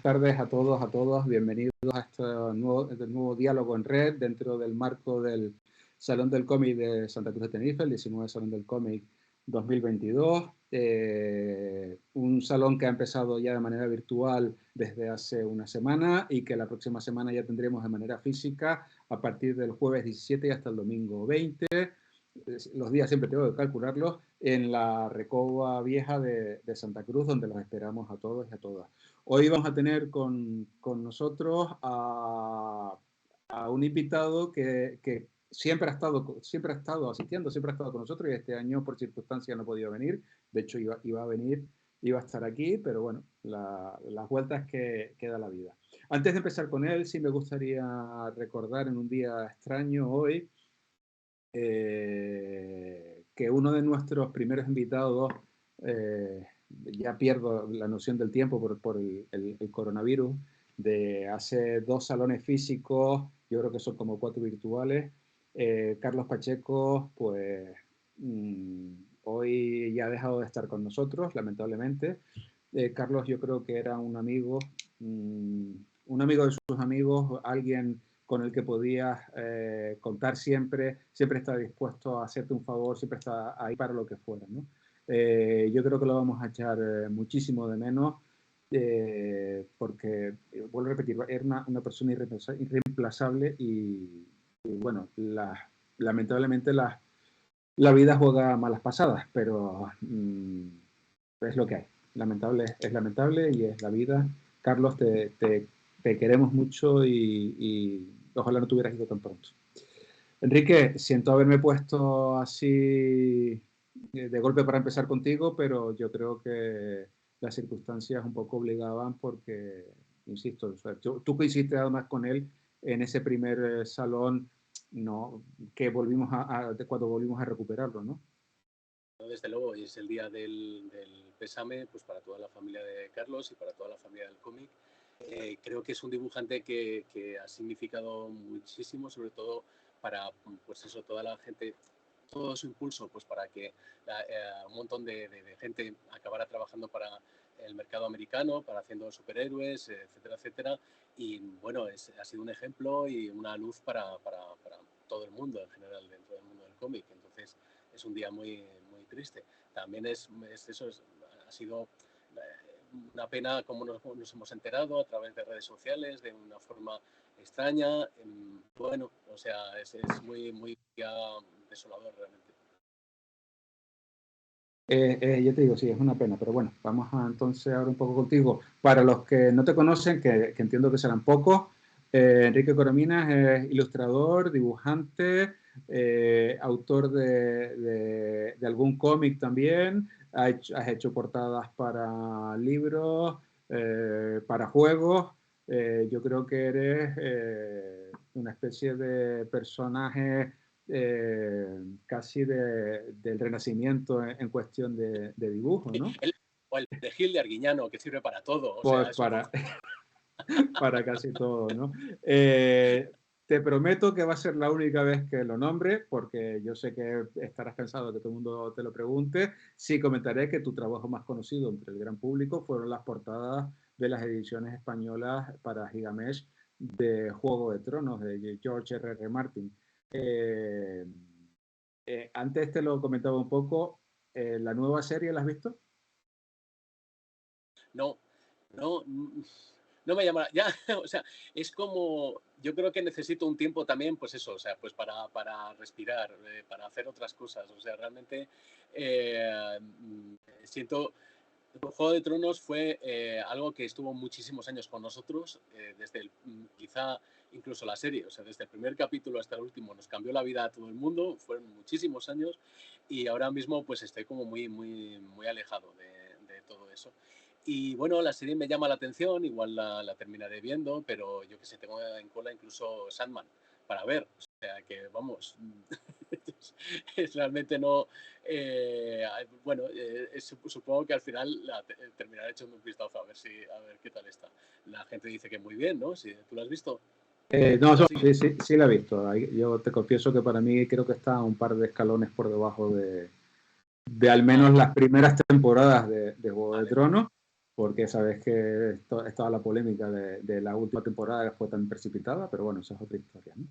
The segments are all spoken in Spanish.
Buenas tardes a todos, a todas. Bienvenidos a este nuevo diálogo en red dentro del marco del Salón del Cómic de Santa Cruz de Tenerife, el 19 Salón del Cómic 2022. Un salón que ha empezado ya de manera virtual desde hace una semana y que la próxima semana ya tendremos de manera física a partir del jueves 17 y hasta el domingo 20. Los días siempre tengo que calcularlos, en la Recoba Vieja de Santa Cruz, donde los esperamos a todos y a todas. Hoy vamos a tener con nosotros a un invitado que siempre ha estado asistiendo, siempre ha estado con nosotros y este año por circunstancias no ha podido venir. De hecho iba a venir, iba a estar aquí, pero bueno, las vueltas que da la vida. Antes de empezar con él, sí me gustaría recordar en un día extraño hoy, que uno de nuestros primeros invitados, ya pierdo la noción del tiempo por el coronavirus, de hace 2 salones físicos, yo creo que son como 4 virtuales, Carlos Pacheco, pues hoy ya ha dejado de estar con nosotros, lamentablemente. Carlos yo creo que era un amigo de sus amigos, alguien con el que podías contar siempre, siempre está dispuesto a hacerte un favor, siempre está ahí para lo que fuera, ¿no? Yo creo que lo vamos a echar muchísimo de menos, porque, vuelvo a repetir, era una persona irreemplazable y bueno, lamentablemente la vida juega malas pasadas, pero es lo que hay. Lamentable es lamentable y es la vida. Carlos, te queremos mucho y ojalá no te hubieras ido tan pronto. Enrique, siento haberme puesto así de golpe para empezar contigo, pero yo creo que las circunstancias un poco obligaban porque, insisto, o sea, tú coincidiste además con él en ese primer salón, ¿no? Que volvimos cuando volvimos a recuperarlo, ¿no? Desde luego, y es el día del pésame pues para toda la familia de Carlos y para toda la familia del cómic. Creo que es un dibujante que ha significado muchísimo, sobre todo para pues eso, toda la gente, todo su impulso pues para que un montón de gente acabara trabajando para el mercado americano, para haciendo superhéroes, etcétera, etcétera. Y bueno, ha sido un ejemplo y una luz para todo el mundo en general, dentro del mundo del cómic. Entonces es un día muy, muy triste. También ha sido una pena como nos hemos enterado a través de redes sociales, de una forma extraña. Bueno, o sea, es muy, muy desolador realmente. Yo te digo, sí, es una pena, pero bueno, vamos a entonces ahora un poco contigo. Para los que no te conocen, que entiendo que serán pocos, Enrique Corominas es ilustrador, dibujante, autor de algún cómic también, has hecho portadas para libros, para juegos. Yo creo que eres una especie de personaje casi del Renacimiento en cuestión de dibujo, ¿no? O el perejil de Arguiñano, que sirve para todo. O Pues sea, es un poco... para casi todo, ¿no? Te prometo que va a ser la única vez que lo nombre, porque yo sé que estarás cansado de que todo el mundo te lo pregunte. Sí comentaré que tu trabajo más conocido entre el gran público fueron las portadas de las ediciones españolas para Gigamesh de Juego de Tronos, de George R.R. Martin. Antes te lo comentaba un poco, ¿la nueva serie la has visto? No, no, no me llama, ya, o sea, es como, yo creo que necesito un tiempo también, pues eso, o sea, pues para respirar, para hacer otras cosas, o sea, realmente siento, Juego de Tronos fue algo que estuvo muchísimos años con nosotros, desde quizá incluso la serie, o sea, desde el primer capítulo hasta el último nos cambió la vida a todo el mundo, fueron muchísimos años y ahora mismo pues estoy como muy, muy, muy alejado de todo eso. Y bueno, la serie me llama la atención, igual la terminaré viendo, pero yo que sé, tengo en cola incluso Sandman para ver. O sea que, vamos, realmente no... bueno, supongo que al final terminaré echando un vistazo a ver qué tal está. La gente dice que muy bien, ¿no? Si, ¿tú la has visto? No, sí la he visto. Yo te confieso que para mí creo que está un par de escalones por debajo de al menos las primeras temporadas de Juego de Tronos, porque sabes que estaba la polémica de la última temporada que fue tan precipitada, pero bueno, esa es otra historia, ¿no?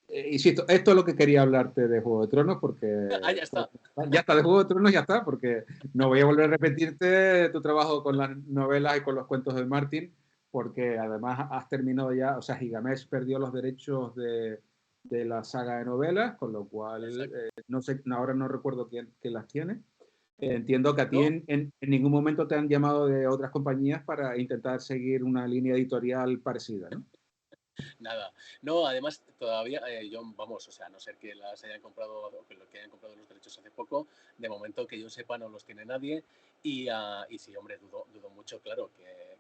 Insisto, esto es lo que quería hablarte de Juego de Tronos, porque Ya está. ya está, de Juego de Tronos ya está, porque no voy a volver a repetirte tu trabajo con las novelas y con los cuentos de Martin, porque además has terminado ya, o sea, Gigamesh perdió los derechos de la saga de novelas, con lo cual, no sé, ahora no recuerdo quién las tiene. Entiendo que a ti ¿No? en ningún momento te han llamado de otras compañías para intentar seguir una línea editorial parecida, ¿no? Nada. No, además, todavía, yo, vamos, o sea, a no ser que las hayan comprado o que hayan comprado los derechos hace poco, de momento que yo sepa no los tiene nadie. Y sí, hombre, dudo mucho, claro, que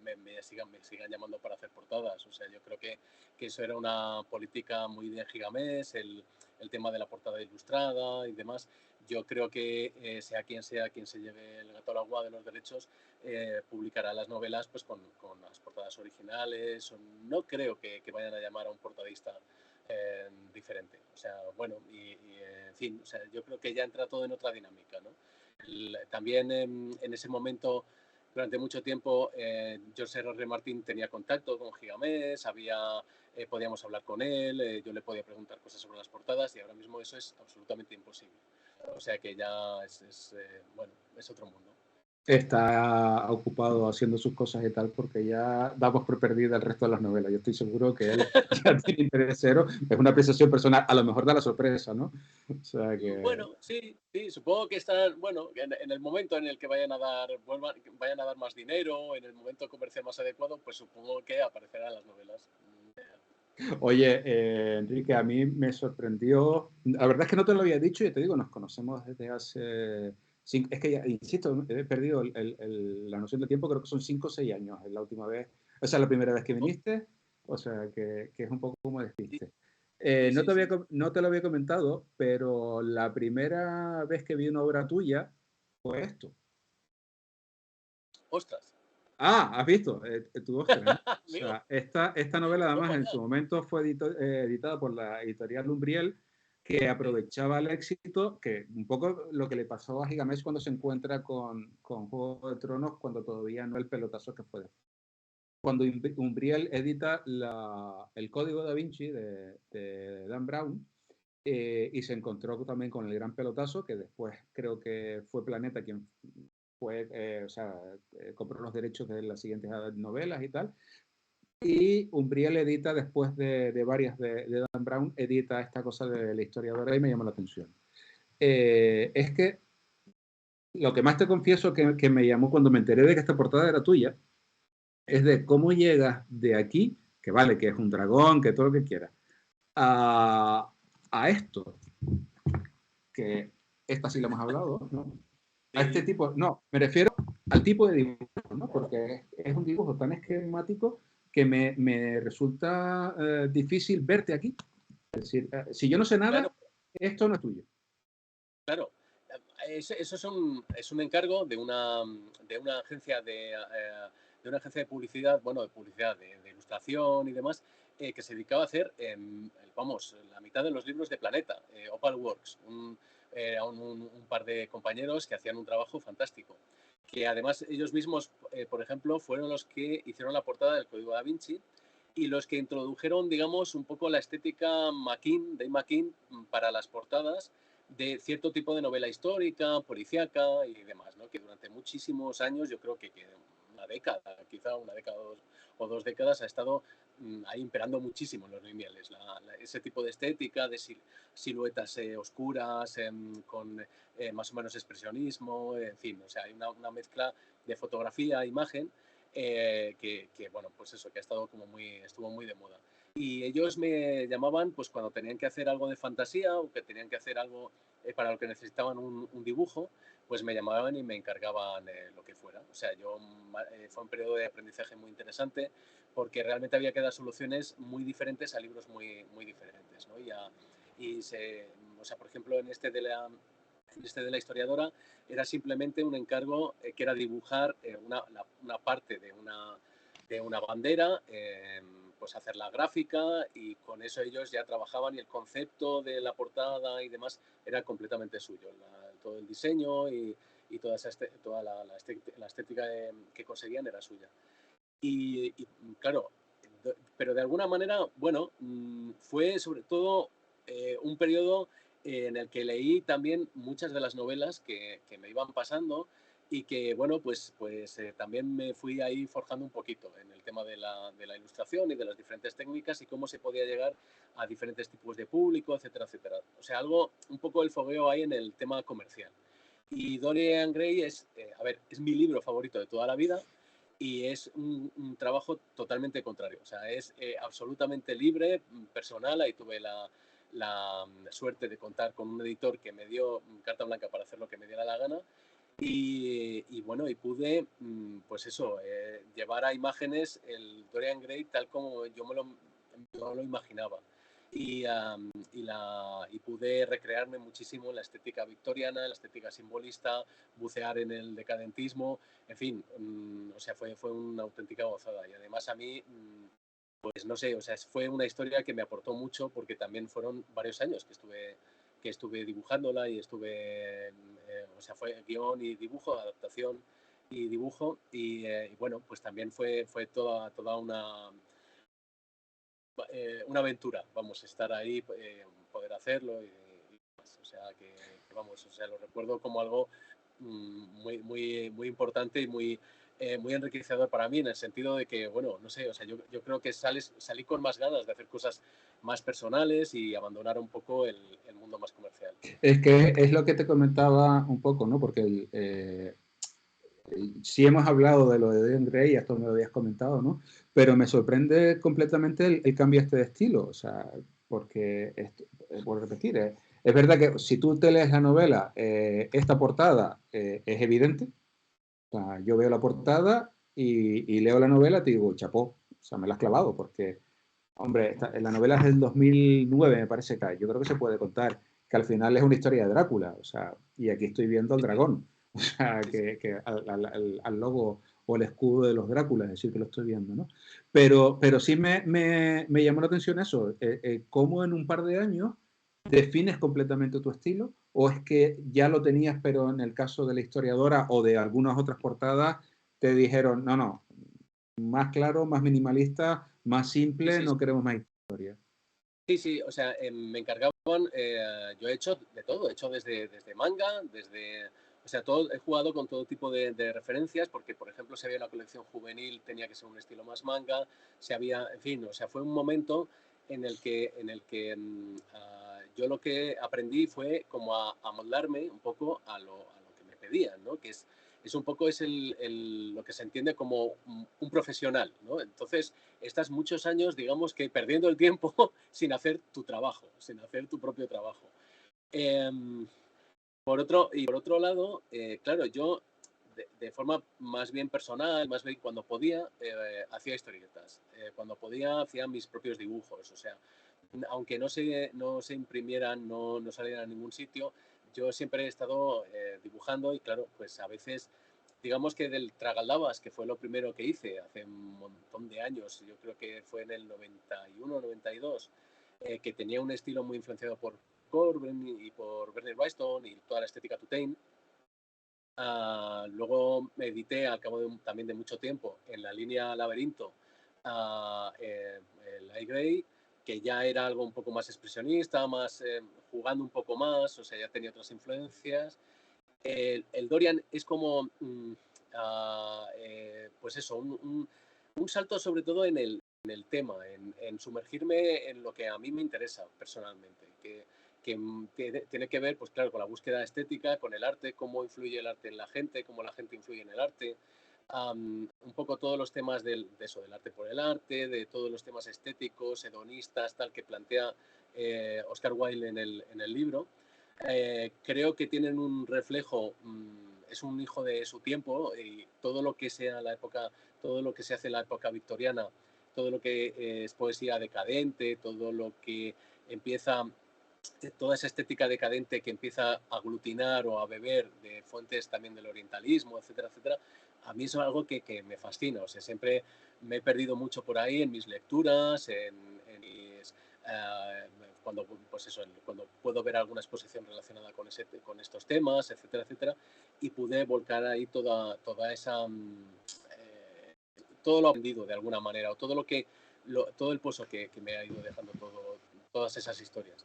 me sigan llamando para hacer portadas. O sea, yo creo que eso era una política muy de Gigamés, el tema de la portada ilustrada y demás. Yo creo que sea quien se lleve el gato al agua de los derechos, publicará las novelas pues con las portadas originales. No creo que vayan a llamar a un portadista diferente. O sea, bueno, en fin, o sea, yo creo que ya entra todo en otra dinámica, ¿no? También en ese momento, durante mucho tiempo, George R. Martin tenía contacto con Gigamés, podíamos hablar con él, yo le podía preguntar cosas sobre las portadas, y ahora mismo eso es absolutamente imposible. O sea que ya bueno, es otro mundo. Está ocupado haciendo sus cosas y tal, porque ya damos por perdida el resto de las novelas. Yo estoy seguro que él ya tiene interés cero. Es una apreciación personal, a lo mejor da la sorpresa, ¿no? O sea que... Bueno, sí, supongo que están, bueno, en el momento en el que vayan a dar más dinero, en el momento comercial más adecuado, pues supongo que aparecerán las novelas. Oye, Enrique, a mí me sorprendió, la verdad es que no te lo había dicho, y te digo, nos conocemos desde hace, es que ya, insisto, he perdido la noción del tiempo, creo que son 5 o 6 años, es la última vez, o sea, la primera vez que Oh, viniste, o sea, que es un poco como sí, despiste. sí, No sí, te había, sí. no te lo había comentado, pero la primera vez que vi una obra tuya fue esto. Ostras. Ah, has visto, tu Oscar, ¿no? O Amigo, sea, esta novela toma además en ya. su momento fue editada por la editorial Lumbriel, que Sí, aprovechaba el éxito, que un poco lo que le pasó a Gigamesh cuando se encuentra con Juego de Tronos, cuando todavía no el pelotazo que fue. Cuando Umbriel edita el Código da Vinci de Dan Brown, y se encontró también con el gran pelotazo, que después creo que fue Planeta quien fue, o sea, compró los derechos de las siguientes novelas y tal. Y Umbriel edita, después de varias de Dan Brown, edita esta cosa de la historiadora y me llamó la atención. Es que lo que más te confieso que me llamó cuando me enteré de que esta portada era tuya, es de cómo llegas de aquí, que vale, que es un dragón, que todo lo que quieras, a esto, que esta sí lo hemos hablado, ¿no? A este sí. tipo, no, me refiero al tipo de dibujo, ¿no? Porque es un dibujo tan esquemático que me resulta difícil verte aquí. Es decir, si yo no sé Claro, nada, esto no es tuyo. claro. Eso es un encargo de una agencia de publicidad, bueno, de publicidad, de ilustración y demás, que se dedicaba a hacer, vamos, la mitad de los libros de Planeta, Opal Works, un par de compañeros que hacían un trabajo fantástico. Que además ellos mismos, por ejemplo, fueron los que hicieron la portada del Código da Vinci y los que introdujeron, digamos, un poco la estética Dave McKean, para las portadas de cierto tipo de novela histórica, policíaca y demás, ¿no? Que durante muchísimos años, yo creo que una década, quizá una década o 2 décadas, ha estado ahí imperando muchísimo en los lineales. Ese tipo de estética, de siluetas oscuras, con más o menos expresionismo, en fin, o sea, hay una mezcla de fotografía, imagen, bueno, pues eso, que estuvo muy de moda. Y ellos me llamaban pues cuando tenían que hacer algo de fantasía o que tenían que hacer algo para lo que necesitaban un dibujo, pues me llamaban y me encargaban lo que fuera. O sea, fue un periodo de aprendizaje muy interesante porque realmente había que dar soluciones muy diferentes a libros muy, muy diferentes, ¿no? O sea, por ejemplo, en este de la historiadora era simplemente un encargo que era dibujar una parte de una bandera, pues hacer la gráfica, y con eso ellos ya trabajaban y el concepto de la portada y demás era completamente suyo, todo el diseño y y toda la estética que conseguían era suya. Y claro, pero de alguna manera, bueno, fue sobre todo un periodo en el que leí también muchas de las novelas que me iban pasando y que, bueno, pues también me fui ahí forjando un poquito en el tema de la ilustración y de las diferentes técnicas y cómo se podía llegar a diferentes tipos de público, etcétera, etcétera. O sea, algo, un poco el fogueo ahí en el tema comercial. Y Dorian Gray a ver, es mi libro favorito de toda la vida y es un trabajo totalmente contrario. O sea, es absolutamente libre, personal. Ahí tuve la suerte de contar con un editor que me dio carta blanca para hacer lo que me diera la gana. Y bueno, y pude, pues eso, llevar a imágenes el Dorian Gray tal como yo yo lo imaginaba. Y pude recrearme muchísimo en la estética victoriana, en la estética simbolista, bucear en el decadentismo, en fin, o sea, fue una auténtica gozada. Y además a mí, pues no sé, o sea, fue una historia que me aportó mucho porque también fueron varios años que estuve dibujándola y o sea, fue guión y dibujo, adaptación y dibujo, y bueno, pues también fue toda una aventura, vamos, estar ahí, poder hacerlo y más. O sea, vamos, o sea, lo recuerdo como algo muy importante y muy enriquecedor para mí, en el sentido de que, bueno, no sé, o sea, yo creo que salí con más ganas de hacer cosas más personales y abandonar un poco el mundo más comercial. Es que es lo que te comentaba un poco, ¿no? Porque sí hemos hablado de lo de Dorian Gray, esto me lo habías comentado, ¿no? Pero me sorprende completamente el cambio este de estilo, o sea, porque, por repetir, es verdad que si tú te lees la novela, esta portada es evidente, o sea, yo veo la portada y leo la novela, te digo, chapó, o sea, me la has clavado, porque, hombre, la novela es del 2009, me parece que yo creo que se puede contar que al final es una historia de Drácula, o sea, y aquí estoy viendo al dragón, o sea, que al logo o el escudo de los Dráculas, es decir, que lo estoy viendo, ¿no? Pero sí me llamó la atención eso, cómo en un par de años defines completamente tu estilo, o es que ya lo tenías, pero en el caso de la historiadora o de algunas otras portadas, te dijeron, no, más claro, más minimalista, más simple, Sí, no queremos más historia. sí, sí, o sea, me encargaban, yo he hecho de todo, he hecho desde manga, o sea, he jugado con todo tipo de referencias, porque, por ejemplo, si había una colección juvenil, tenía que ser un estilo más manga, si había, en fin, o sea, fue un momento en el que yo lo que aprendí fue como a moldarme un poco a lo que me pedían, ¿no? Que es un poco lo que se entiende como un profesional, ¿no? Entonces, estás muchos años, digamos que perdiendo el tiempo sin hacer tu trabajo, sin hacer tu propio trabajo. Eh, por otro lado, claro, yo de forma más bien personal, más bien cuando podía, hacía historietas. Cuando podía, hacía mis propios dibujos. O sea, aunque no se imprimieran, no salieran a ningún sitio, yo siempre he estado dibujando y claro, pues a veces, digamos que del Tragaldabas, que fue lo primero que hice hace un montón de años, yo creo que fue en el 91, 92, que tenía un estilo muy influenciado por Corben y por Bernie Wrightson y toda la estética Tutain. Luego me edité al cabo también de mucho tiempo en la línea Laberinto, el I. Gray, que ya era algo un poco más expresionista, más jugando un poco más, o sea, ya tenía otras influencias. El Dorian es como, pues eso, un salto sobre todo en el tema, en sumergirme en lo que a mí me interesa personalmente, que tiene que ver, pues claro, con la búsqueda estética, con el arte, cómo influye el arte en la gente, cómo la gente influye en el arte, un poco todos los temas de eso, del arte por el arte, de todos los temas estéticos, hedonistas, tal, que plantea Oscar Wilde en el libro. Creo que tienen un reflejo, es un hijo de su tiempo y todo lo que sea la época, todo lo que se hace en la época victoriana, todo lo que es poesía decadente, todo lo que empieza, toda esa estética decadente que empieza a aglutinar o a beber de fuentes también del orientalismo, etcétera, etcétera, a mí es algo que me fascina. O sea, siempre me he perdido mucho por ahí en mis lecturas, en mis pues eso, cuando puedo ver alguna exposición relacionada con estos temas, etcétera, etcétera, y pude volcar ahí toda esa, todo lo aprendido de alguna manera, o todo el pozo que me ha ido dejando todas esas historias.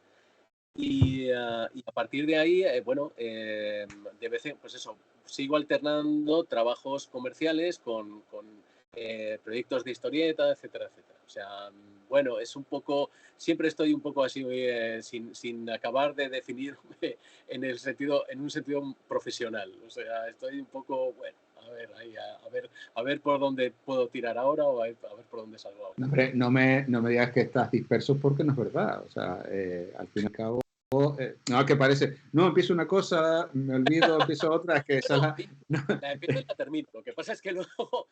Y a partir de ahí, bueno, de vez en, pues eso, sigo alternando trabajos comerciales con proyectos de historieta, etcétera, etcétera. O sea, bueno, es un poco, siempre estoy un poco así, sin acabar de definirme en un sentido profesional. O sea, estoy un poco, bueno, a ver, ahí, a ver por dónde puedo tirar ahora o a ver por dónde salgo ahora. No, hombre, no me digas que estás disperso porque no es verdad. O sea, al fin y al cabo, no, que parece, no, empiezo una cosa, me olvido, empiezo otra, es que esa No, no. la empiezo y la termino. Lo que pasa es que luego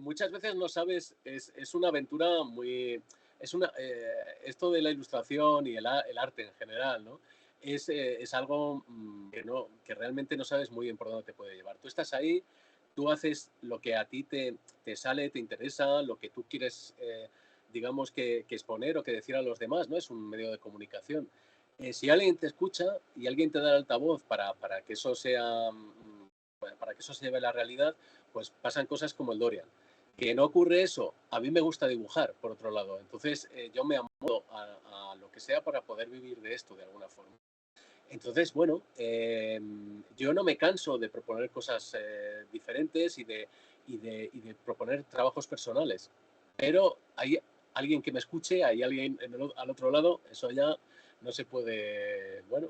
muchas veces no sabes, es una aventura muy... esto de la ilustración y el arte en general, ¿no? Es algo que realmente no sabes muy bien por dónde te puede llevar. Tú estás ahí, tú haces lo que a ti te sale, te interesa, lo que tú quieres, digamos, que exponer o que decir a los demás, ¿no? Es un medio de comunicación. Si alguien te escucha y alguien te da el altavoz para que eso sea... para que eso se lleve a la realidad, pues pasan cosas como el Dorian. Que no ocurre eso, a mí me gusta dibujar, por otro lado. Entonces, yo me amodo a lo que sea para poder vivir de esto de alguna forma. Entonces, bueno, yo no me canso de proponer cosas diferentes y de proponer trabajos personales. Pero hay alguien que me escuche, hay alguien al otro lado, eso ya no se puede... Bueno,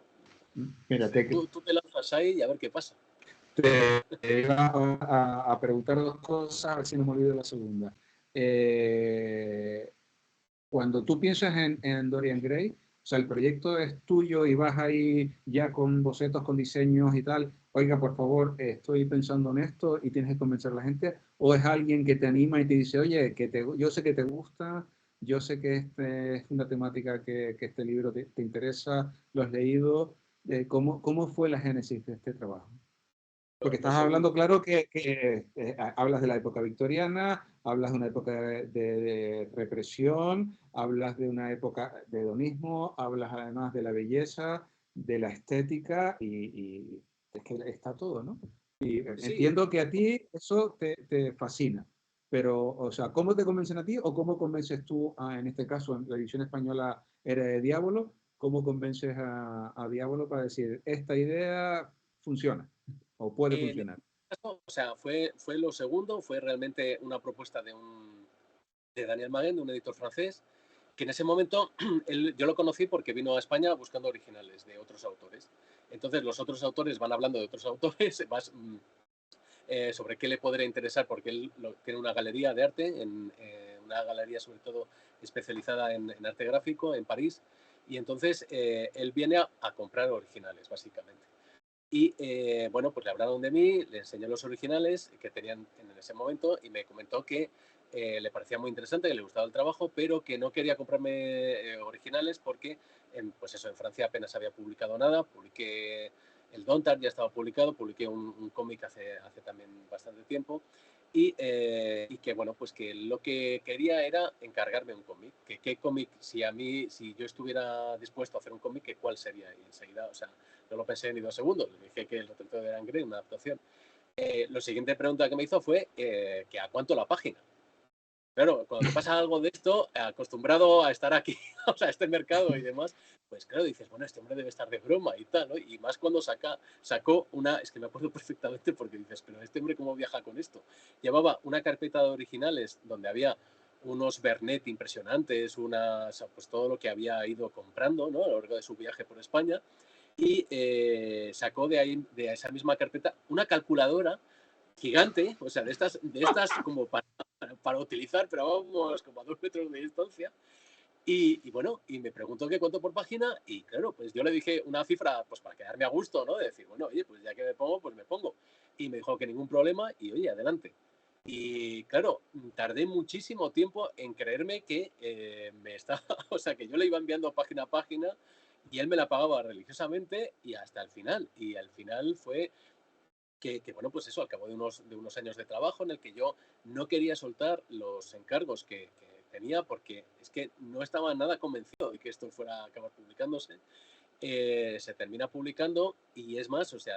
Mira, tú te lanzas ahí y a ver qué pasa. te iba a preguntar dos cosas, a ver si no me olvido la segunda. Cuando tú piensas en Dorian Gray, o sea, el proyecto es tuyo y vas ahí ya con bocetos, con diseños y tal, oiga, por favor, estoy pensando en esto y tienes que convencer a la gente, o es alguien que te anima y te dice, oye, yo sé que te gusta, yo sé que es una temática que este libro te interesa, lo has leído, ¿cómo fue la génesis de este trabajo? Porque Lo estás hablando, segundo. claro, que hablas de la época victoriana, hablas de una época de represión, hablas de una época de hedonismo, hablas además de la belleza, de la estética y es que está todo, ¿no? Y Sí, entiendo que a ti eso te fascina, pero, o sea, ¿cómo te convencen a ti o cómo convences tú, en este caso, en la edición española era de Diablo, cómo convences a Diablo para decir, esta idea funciona? O puede en funcionar. este caso, o sea, fue lo segundo, fue realmente una propuesta de Daniel Maguen, de un editor francés, que en ese momento yo lo conocí porque vino a España buscando originales de otros autores. Entonces los otros autores van hablando de otros autores, sobre qué le podría interesar, porque él tiene una galería de arte, una galería sobre todo especializada en arte gráfico en París, y entonces él viene a comprar originales, básicamente. Y bueno, pues le hablaron de mí, le enseñé los originales que tenían en ese momento y me comentó que le parecía muy interesante, que le gustaba el trabajo, pero que no quería comprarme originales porque, pues eso, en Francia apenas había publicado nada. Publiqué el Dontar, ya estaba publicado, publiqué un cómic hace también bastante tiempo. Y que bueno, pues que lo que quería era encargarme un cómic. Que qué cómic, si yo estuviera dispuesto a hacer un cómic, ¿cuál sería? Y enseguida, o sea, no lo pensé ni 2 segundos. Le dije que el retrato de Dorian Gray, una adaptación. La siguiente pregunta que me hizo fue que a cuánto la página. Claro, cuando te pasa algo de esto, acostumbrado a estar aquí, o sea, a este mercado y demás, pues claro, dices, bueno, este hombre debe estar de broma y tal, ¿no? Y más cuando sacó es que me acuerdo perfectamente porque dices, pero este hombre cómo viaja con esto. Llevaba una carpeta de originales donde había unos Vernet impresionantes, pues todo lo que había ido comprando, ¿no? A lo largo de su viaje por España y sacó de ahí, de esa misma carpeta, una calculadora gigante, o sea, de estas como para utilizar, pero vamos como a 2 metros de distancia. Y bueno, y me preguntó qué cuánto por página, y claro, pues yo le dije una cifra, pues para quedarme a gusto, ¿no? De decir, bueno, oye, pues ya que me pongo, pues me pongo. Y me dijo que ningún problema, y oye, adelante. Y claro, tardé muchísimo tiempo en creerme que me estaba, o sea, que yo le iba enviando página a página y él me la pagaba religiosamente y hasta el final. Y al final fue bueno, pues eso, al cabo de unos años de trabajo en el que yo no quería soltar los encargos que tenía, porque es que no estaba nada convencido de que esto fuera a acabar publicándose. Se termina publicando y es más, o sea,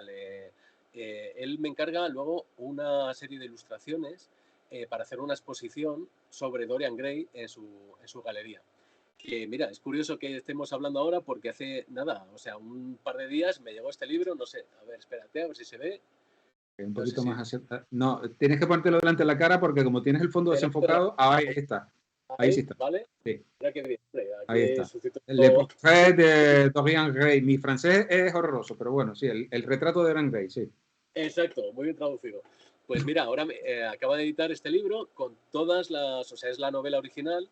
él me encarga luego una serie de ilustraciones para hacer una exposición sobre Dorian Gray en su galería. Que mira, es curioso que estemos hablando ahora porque hace nada, o sea, un par de días me llegó este libro, no sé, a ver, espérate, a ver si se ve. Un No sé poquito si... más hacia... No, tienes que ponértelo delante de la cara porque como tienes el fondo desenfocado, ahí está. Ahí sí Ahí, está. ¿vale? Sí, Mira qué bien, ahí aquí está. Le sustituto... Portrait de Dorian Gray. Mi francés es horroroso, pero bueno, sí, el retrato de Dorian Gray, sí. Exacto, muy bien traducido. Pues mira, ahora acaba de editar este libro con todas las, o sea, es la novela original,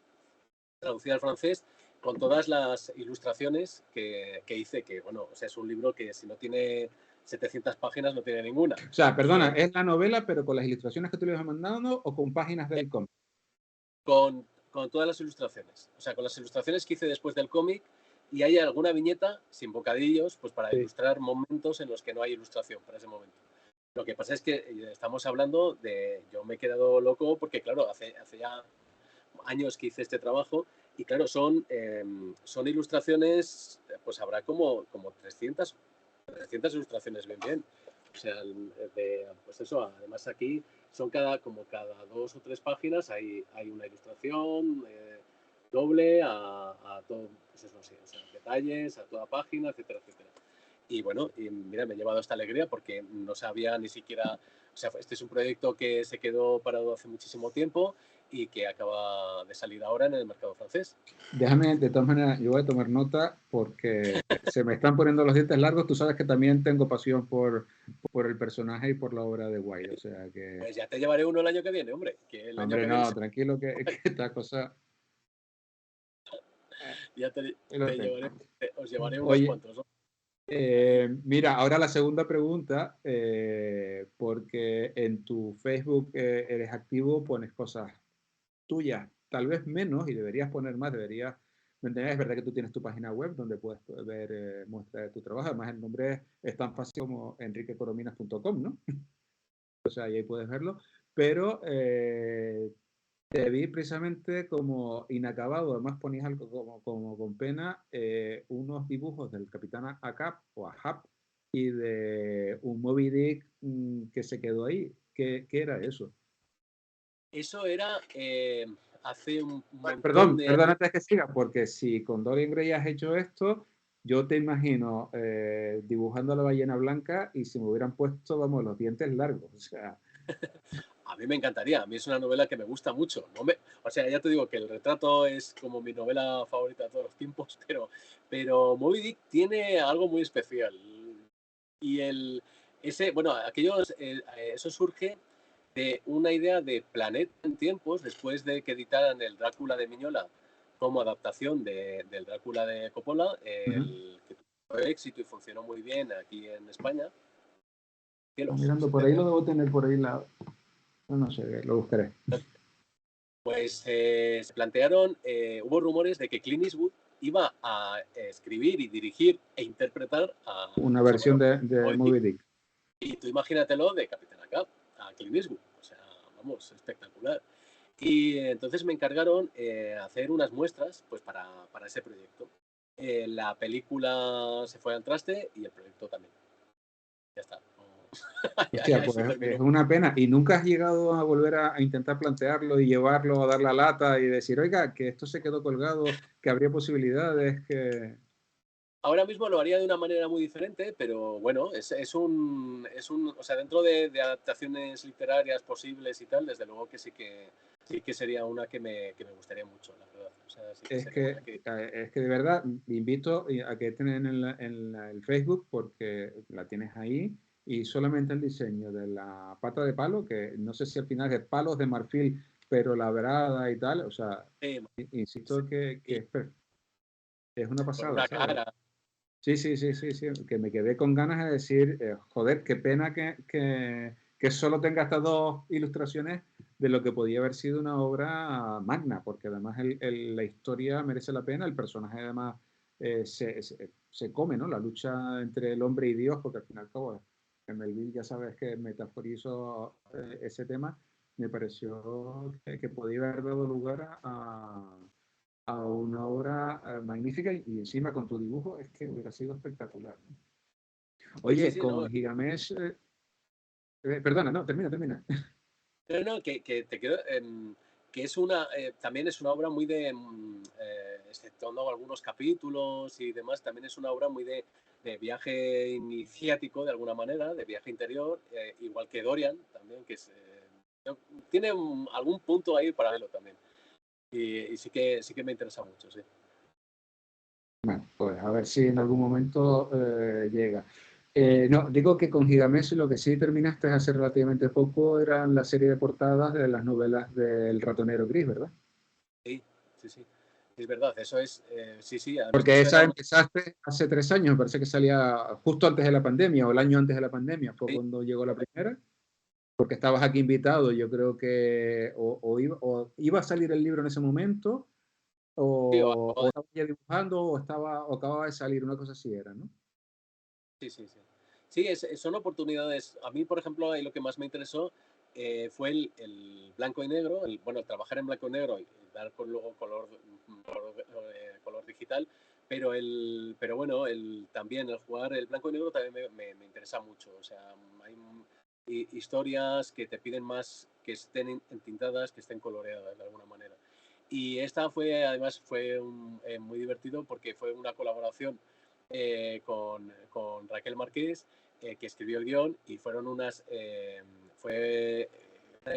traducida al francés, con todas las ilustraciones que hice, que bueno, o sea, es un libro que si no tiene 700 páginas no tiene ninguna. O sea, perdona, es la novela, pero con las ilustraciones que tú le has mandado o con páginas Eh, del cómic. con todas las ilustraciones, o sea, con las ilustraciones que hice después del cómic y hay alguna viñeta sin bocadillos, pues para Sí. ilustrar momentos en los que no hay ilustración para ese momento. Lo que pasa es que estamos hablando de, yo me he quedado loco porque claro, hace ya años que hice este trabajo y claro, son ilustraciones, pues habrá como 300 ilustraciones bien. O sea, pues eso, además aquí son como cada 2 o 3 páginas hay una ilustración doble a todo, pues eso, sí, o sea, detalles, a toda página, etcétera, etcétera. Y bueno, y mira, me he llevado esta alegría porque no sabía ni siquiera, o sea, este es un proyecto que se quedó parado hace muchísimo tiempo y que acaba de salir ahora en el mercado francés. Déjame, de todas maneras, yo voy a tomar nota porque se me están poniendo los dientes largos. Tú sabes que también tengo pasión por el personaje y por la obra de White. O sea que, Pues ya te llevaré uno el año que viene, hombre, que el año hombre, que viene no, tranquilo que esta cosa ya te lo tengo. llevaré, os llevaré unos Oye, cuantos, ¿no? mira, ahora la segunda pregunta, porque en tu Facebook eres activo, pones cosas tuyas, tal vez menos, y deberías poner más, deberías, ¿me entiendes? Es verdad que tú tienes tu página web donde puedes ver muestras de tu trabajo, además el nombre es tan fácil como enriquecorominas.com, ¿no? O sea, ahí puedes verlo, pero te vi precisamente como inacabado, además ponías algo como con pena unos dibujos del Capitán Ahab o Ahab y de un Moby Dick que se quedó ahí. ¿Qué era eso? Eso era hace un montón Perdón, de perdón años. antes que siga, porque si con Dorian Gray has hecho esto, yo te imagino dibujando a la ballena blanca y si me hubieran puesto, vamos, los dientes largos. O sea, A mí me encantaría, a mí es una novela que me gusta mucho. O sea, ya te digo que el retrato es como mi novela favorita de todos los tiempos, pero Moby Dick tiene algo muy especial. Y bueno, eso surge de una idea de Planeta en tiempos, después de que editaran el Drácula de Miñola como adaptación del Drácula de Coppola, que tuvo éxito y funcionó muy bien aquí en España. Cielos, mirando se por te ahí, ve. lo debo tener por ahí, no sé, lo buscaré. Pues se plantearon, hubo rumores de que Clint Eastwood iba a escribir y dirigir e interpretar Una o sea, versión bueno, de Moby Dick. Moby Dick. Y tú imagínatelo de Capitán Ahab a Clint Eastwood, o sea, vamos, espectacular. Y entonces me encargaron hacer unas muestras pues para ese proyecto. La película se fue al traste y el proyecto también. Ya está. Hostia, Ahí pues se terminó. es una pena. ¿Y nunca has llegado a volver a intentar plantearlo y llevarlo a dar la lata y decir, oiga, que esto se quedó colgado, que habría posibilidades, que... Ahora mismo lo haría de una manera muy diferente, pero bueno, o sea, dentro de adaptaciones literarias posibles y tal, desde luego que sí que sería una que me gustaría mucho, la verdad. O sea, sí que Es sería una que, que... es que de verdad invito a que estén el Facebook porque la tienes ahí y solamente el diseño de la pata de palo, que no sé si al final es de palos de marfil, pero labrada y tal, o sea, Sí, insisto que sí, es una con pasada, una ¿sabes? cara. Sí, sí, sí, sí, sí, que me quedé con ganas de decir, joder, qué pena que solo tenga estas dos ilustraciones de lo que podía haber sido una obra magna, porque además la historia merece la pena, el personaje además se come, ¿no? La lucha entre el hombre y Dios, porque al final, como en Melville ya sabes que metaforizo ese tema, me pareció que podía haber dado lugar a una obra magnífica y encima con tu dibujo es que hubiera sido espectacular. Sí, Oye, sí, no. con Gigamesh, perdona, no, termina. No, no, que te quedo, que es una, también es una obra muy de, exceptuando algunos capítulos y demás, también es una obra muy de viaje iniciático de alguna manera, de viaje interior, igual que Dorian también, que es, tiene algún punto ahí paralelo también. Y sí que me interesa mucho, sí. Bueno, pues a ver si en algún momento llega. No, digo que con Gigamesh lo que sí terminaste hace relativamente poco eran la serie de portadas de las novelas del Ratonero Gris, ¿verdad? Sí, sí, sí. Es verdad, eso es, sí, sí, además que Porque eso esa era, empezaste hace 3 años, me parece que salía justo antes de la pandemia o el año antes de la pandemia, fue sí, cuando llegó la primera, porque estabas aquí invitado, yo creo que o iba a salir el libro en ese momento, sí, o estaba ya dibujando, o acababa de salir, una cosa así era, ¿no? sí, sí, sí. Sí, son oportunidades. A mí, por ejemplo, ahí lo que más me interesó fue el blanco y negro, bueno, trabajar en blanco y negro y dar luego color digital, pero bueno, también el jugar el blanco y negro también me interesa mucho. O sea, hay historias que te piden más que estén entintadas, que estén coloreadas de alguna manera. Y esta fue, además, fue muy divertido porque fue una colaboración con Raquel Marqués, que escribió el guión, y fue una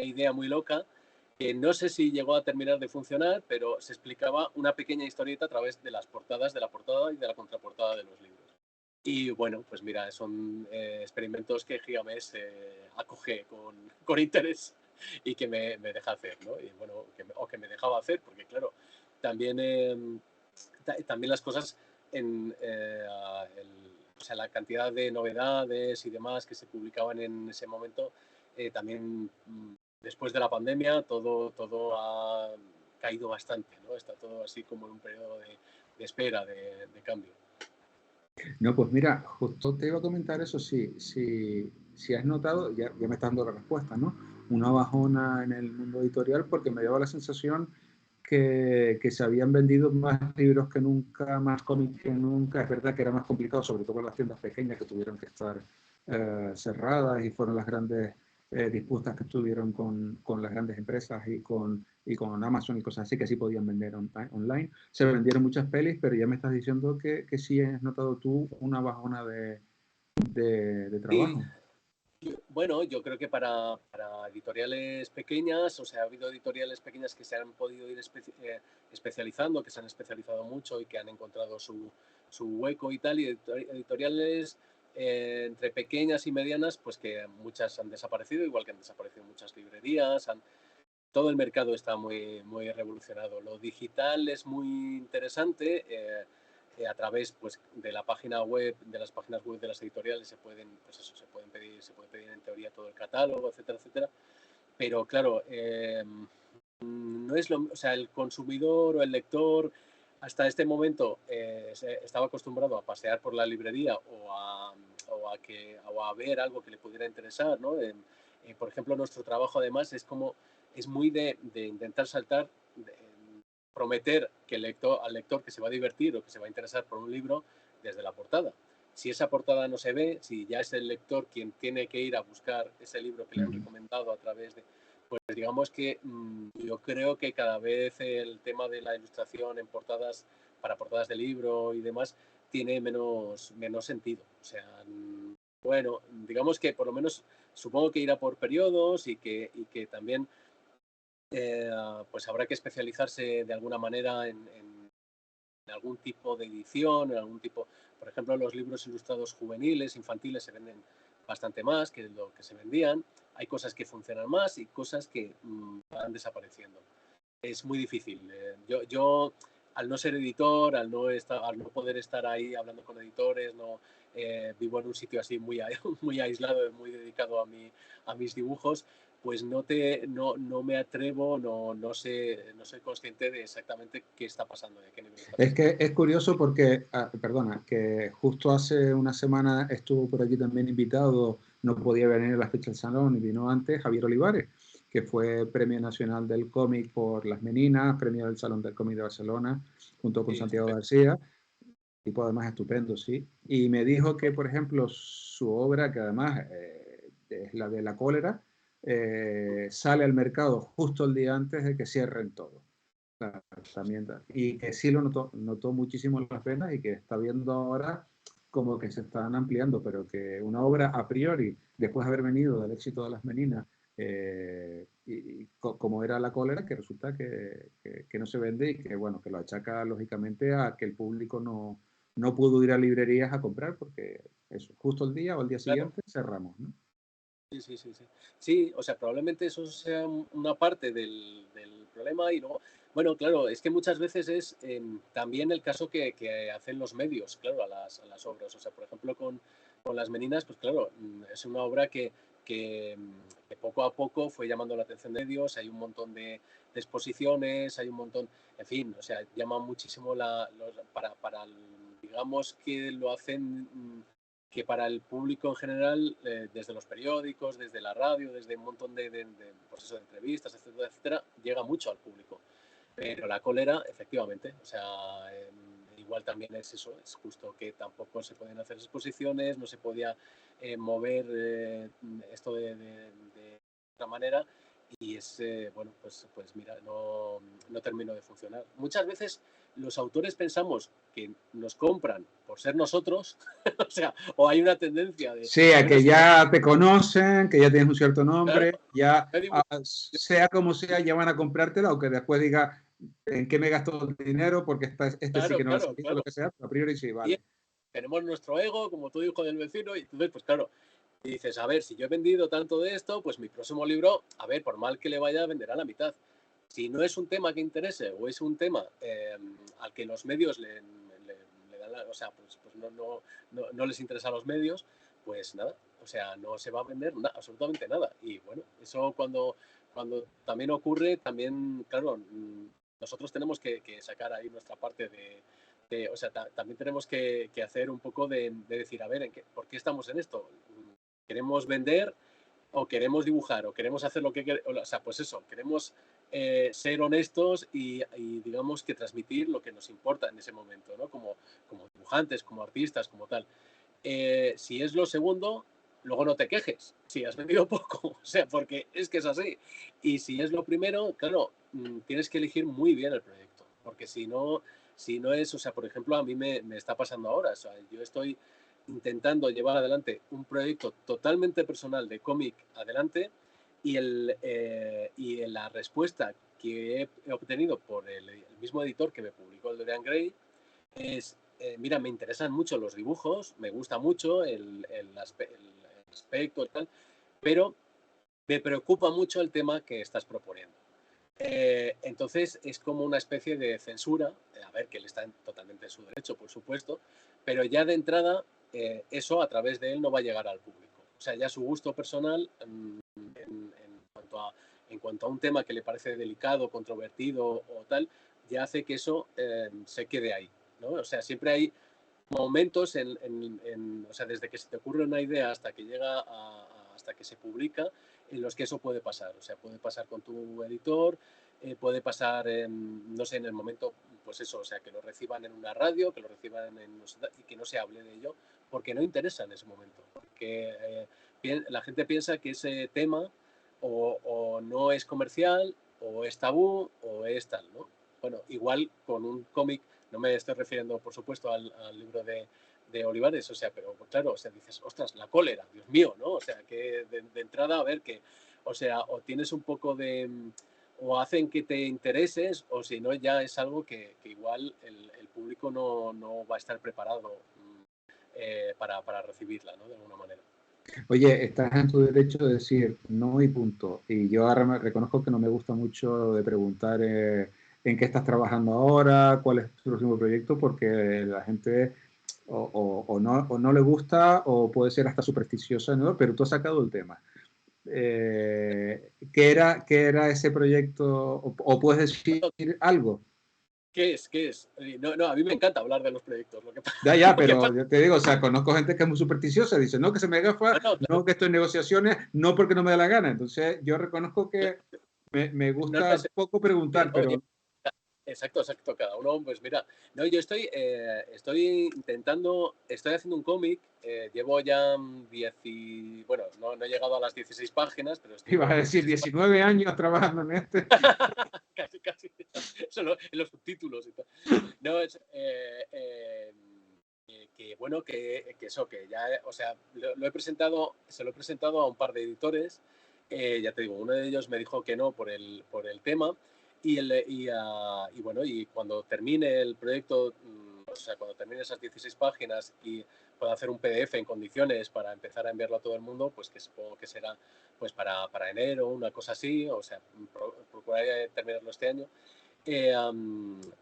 idea muy loca que no sé si llegó a terminar de funcionar, pero se explicaba una pequeña historieta a través de las portadas, de la portada y de la contraportada de los libros. Y bueno, pues mira, son experimentos que Gigamesh acoge con interés y que me deja hacer, ¿no? Y bueno, o que me dejaba hacer, porque claro, también, también las cosas en o sea, la cantidad de novedades y demás que se publicaban en ese momento, también después de la pandemia todo ha caído bastante, ¿no? Está todo así como en un periodo de espera, de cambio. No, pues mira, justo te iba a comentar eso, si has notado, ya me estás dando la respuesta, ¿no? Una bajona en el mundo editorial porque me daba la sensación que se habían vendido más libros que nunca, más cómics que nunca. Es verdad que era más complicado, sobre todo con las tiendas pequeñas que tuvieron que estar cerradas y fueron las grandes disputas que tuvieron con las grandes empresas y con Amazon y cosas así que sí podían vender online. Se vendieron muchas pelis, pero ya me estás diciendo que sí has notado tú una bajona de Sí, trabajo. bueno, yo creo que para editoriales pequeñas, o sea, ha habido editoriales pequeñas que se han podido ir especializando, que se han especializado mucho y que han encontrado su hueco y tal, y editoriales entre pequeñas y medianas, pues que muchas han desaparecido, igual que han desaparecido muchas librerías, todo el mercado está muy revolucionado. Lo digital es muy interesante. A través pues, de la página web, de las páginas web de las editoriales se pueden, pues eso, se puede pedir en teoría todo el catálogo, etcétera, etcétera. Pero claro, no es o sea, el consumidor o el lector hasta este momento estaba acostumbrado a pasear por la librería o a ver algo que le pudiera interesar, ¿no? Por ejemplo, nuestro trabajo además es muy de intentar saltar, de prometer que al lector que se va a divertir o que se va a interesar por un libro desde la portada. Si esa portada no se ve, si ya es el lector quien tiene que ir a buscar ese libro que le han recomendado a través de, pues digamos que yo creo que cada vez el tema de la ilustración en portadas, para portadas de libro y demás, tiene menos sentido. O sea, bueno, digamos que por lo menos supongo que irá por periodos y que también pues habrá que especializarse de alguna manera en algún tipo de edición, en algún tipo, por ejemplo, los libros ilustrados juveniles, infantiles se venden bastante más que lo que se vendían. Hay cosas que funcionan más y cosas que van desapareciendo. Es muy difícil. Yo, al no ser editor, al no poder estar ahí hablando con editores, no, vivo en un sitio así muy aislado, muy dedicado a mis dibujos, pues no me atrevo, no sé, no soy consciente de exactamente qué está pasando, de qué nivel está Es pasando. que es curioso porque, perdona, que justo hace una semana estuvo por aquí también invitado, no podía venir a la fecha del salón y vino antes Javier Olivares, que fue Premio Nacional del Cómic por Las Meninas, Premio del Salón del Cómic de Barcelona, junto con Santiago García, tipo además estupendo, sí. Y me dijo que, por ejemplo, su obra, que además es la de La Cólera, sale al mercado justo el día antes de que cierren todo. También, y que sí lo notó muchísimo las ventas y que está viendo ahora como que se están ampliando, pero que una obra a priori, después de haber venido del éxito de Las Meninas, como era La Cólera, que resulta que no se vende y que, bueno, que lo achaca lógicamente a que el público no pudo ir a librerías a comprar porque eso, justo el día o el día siguiente cerramos, ¿no? Sí, sí, sí, sí. Sí, o sea, probablemente eso sea una parte del problema y luego, bueno, claro, es que muchas veces es también el caso que hacen los medios, claro, a las obras. O sea, por ejemplo, con Las Meninas, pues claro, es una obra que poco a poco fue llamando la atención de medios, hay un montón de exposiciones, hay un montón, en fin, o sea, llama muchísimo digamos que lo hacen que para el público en general, desde los periódicos, desde la radio, desde un montón pues eso, de entrevistas, etcétera, etcétera, llega mucho al público. Pero La Cólera, efectivamente, o sea, igual también es eso, es justo que tampoco se pueden hacer exposiciones, no se podía mover esto de otra manera y es, bueno, pues mira, no terminó de funcionar. Muchas veces los autores pensamos que nos compran por ser nosotros, o sea, o hay una tendencia de... Sí, a Bueno, que si ya te conocen, que ya tienes un cierto claro, nombre, ya digo, sea como sea, ya van a comprártela, aunque después diga en qué me gasto el dinero, porque este sí claro, que no lo claro, necesito, lo claro. que sea, a priori sí, Y vale. tenemos nuestro ego, como tú hijo del vecino, y entonces, pues claro, y dices, a ver, si yo he vendido tanto de esto, pues mi próximo libro, a ver, por mal que le vaya, venderá la mitad. Si no es un tema que interese o es un tema al que los medios le dan, o sea, pues no les interesa a los medios, pues nada, o sea, no se va a vender absolutamente nada. Y bueno, eso cuando también ocurre, también, claro, nosotros tenemos que sacar ahí nuestra parte o sea, también tenemos que hacer un poco de decir, a ver, ¿por qué estamos en esto? ¿Queremos vender o queremos dibujar o queremos hacer lo que queremos? O sea, pues eso, queremos ser honestos y digamos que transmitir lo que nos importa en ese momento, ¿no? Como dibujantes, como artistas, como tal. Si es lo segundo, luego no te quejes si has vendido poco, o sea, porque es que es así. Y si es lo primero, claro, tienes que elegir muy bien el proyecto, porque si no es, o sea, por ejemplo, a mí me está pasando ahora, o sea, yo estoy intentando llevar adelante un proyecto totalmente personal de cómic adelante y la respuesta que he obtenido por el mismo editor que me publicó el Dorian Gray es, mira, me interesan mucho los dibujos, me gusta mucho el aspecto y tal, pero me preocupa mucho el tema que estás proponiendo. Entonces es como una especie de censura, a ver, que él está totalmente en su derecho, por supuesto, pero ya de entrada eso a través de él no va a llegar al público. O sea, ya su gusto personal en cuanto a un tema que le parece delicado, controvertido o tal, ya hace que eso se quede ahí, ¿no? O sea, siempre hay momentos o sea, desde que se te ocurre una idea hasta que llega hasta que se publica, en los que eso puede pasar. O sea, puede pasar con tu editor, puede pasar, no sé, en el momento, pues eso, o sea, que lo reciban en una radio, que lo reciban y que no se hable de ello, porque no interesa en ese momento. Porque la gente piensa que ese tema o no es comercial, o es tabú, o es tal, ¿no? Bueno, igual con un cómic, no me estoy refiriendo, por supuesto, al libro de Olivares, o sea, pero claro, o sea, dices, ostras, La Cólera, Dios mío, ¿no? O sea, que de entrada, a ver, que, o sea, o tienes un poco o hacen que te intereses, o si no, ya es algo que igual el público no va a estar preparado para recibirla, ¿no? De alguna manera. Oye, estás en tu derecho de decir no y punto. Y yo ahora me reconozco que no me gusta mucho de preguntar en qué estás trabajando ahora, cuál es tu próximo proyecto, porque la gente o no le gusta o puede ser hasta supersticiosa, ¿no? Pero tú has sacado el tema. ¿Qué era ese proyecto? O puedes decir algo? ¿Qué es? ¿Qué es? No, no, a mí me encanta hablar de los proyectos. Lo que pasa, Ya, lo que pero pasa, yo te digo, o sea, conozco gente que es muy supersticiosa, dice, no, que se me gafa, no, no, claro, no, que estoy en negociaciones, no porque no me da la gana. Entonces, yo reconozco que me no, no, gusta poco mira, preguntar, no, pero exacto, exacto, cada uno, pues mira, no, yo estoy intentando, estoy haciendo un cómic, llevo ya 10 y, bueno, no, no he llegado a las 16 páginas, pero ibas a llevo decir 16 páginas, 19 años trabajando en este. casi, casi, solo en los subtítulos y tal. No, que bueno, que eso, que ya, o sea, lo he presentado, se lo he presentado a un par de editores, ya te digo, uno de ellos me dijo que no por el tema, y bueno, y cuando termine el proyecto, o sea, cuando termine esas 16 páginas y pueda hacer un PDF en condiciones para empezar a enviarlo a todo el mundo, pues que supongo que será pues para enero, una cosa así, o sea, procuraré terminarlo este año.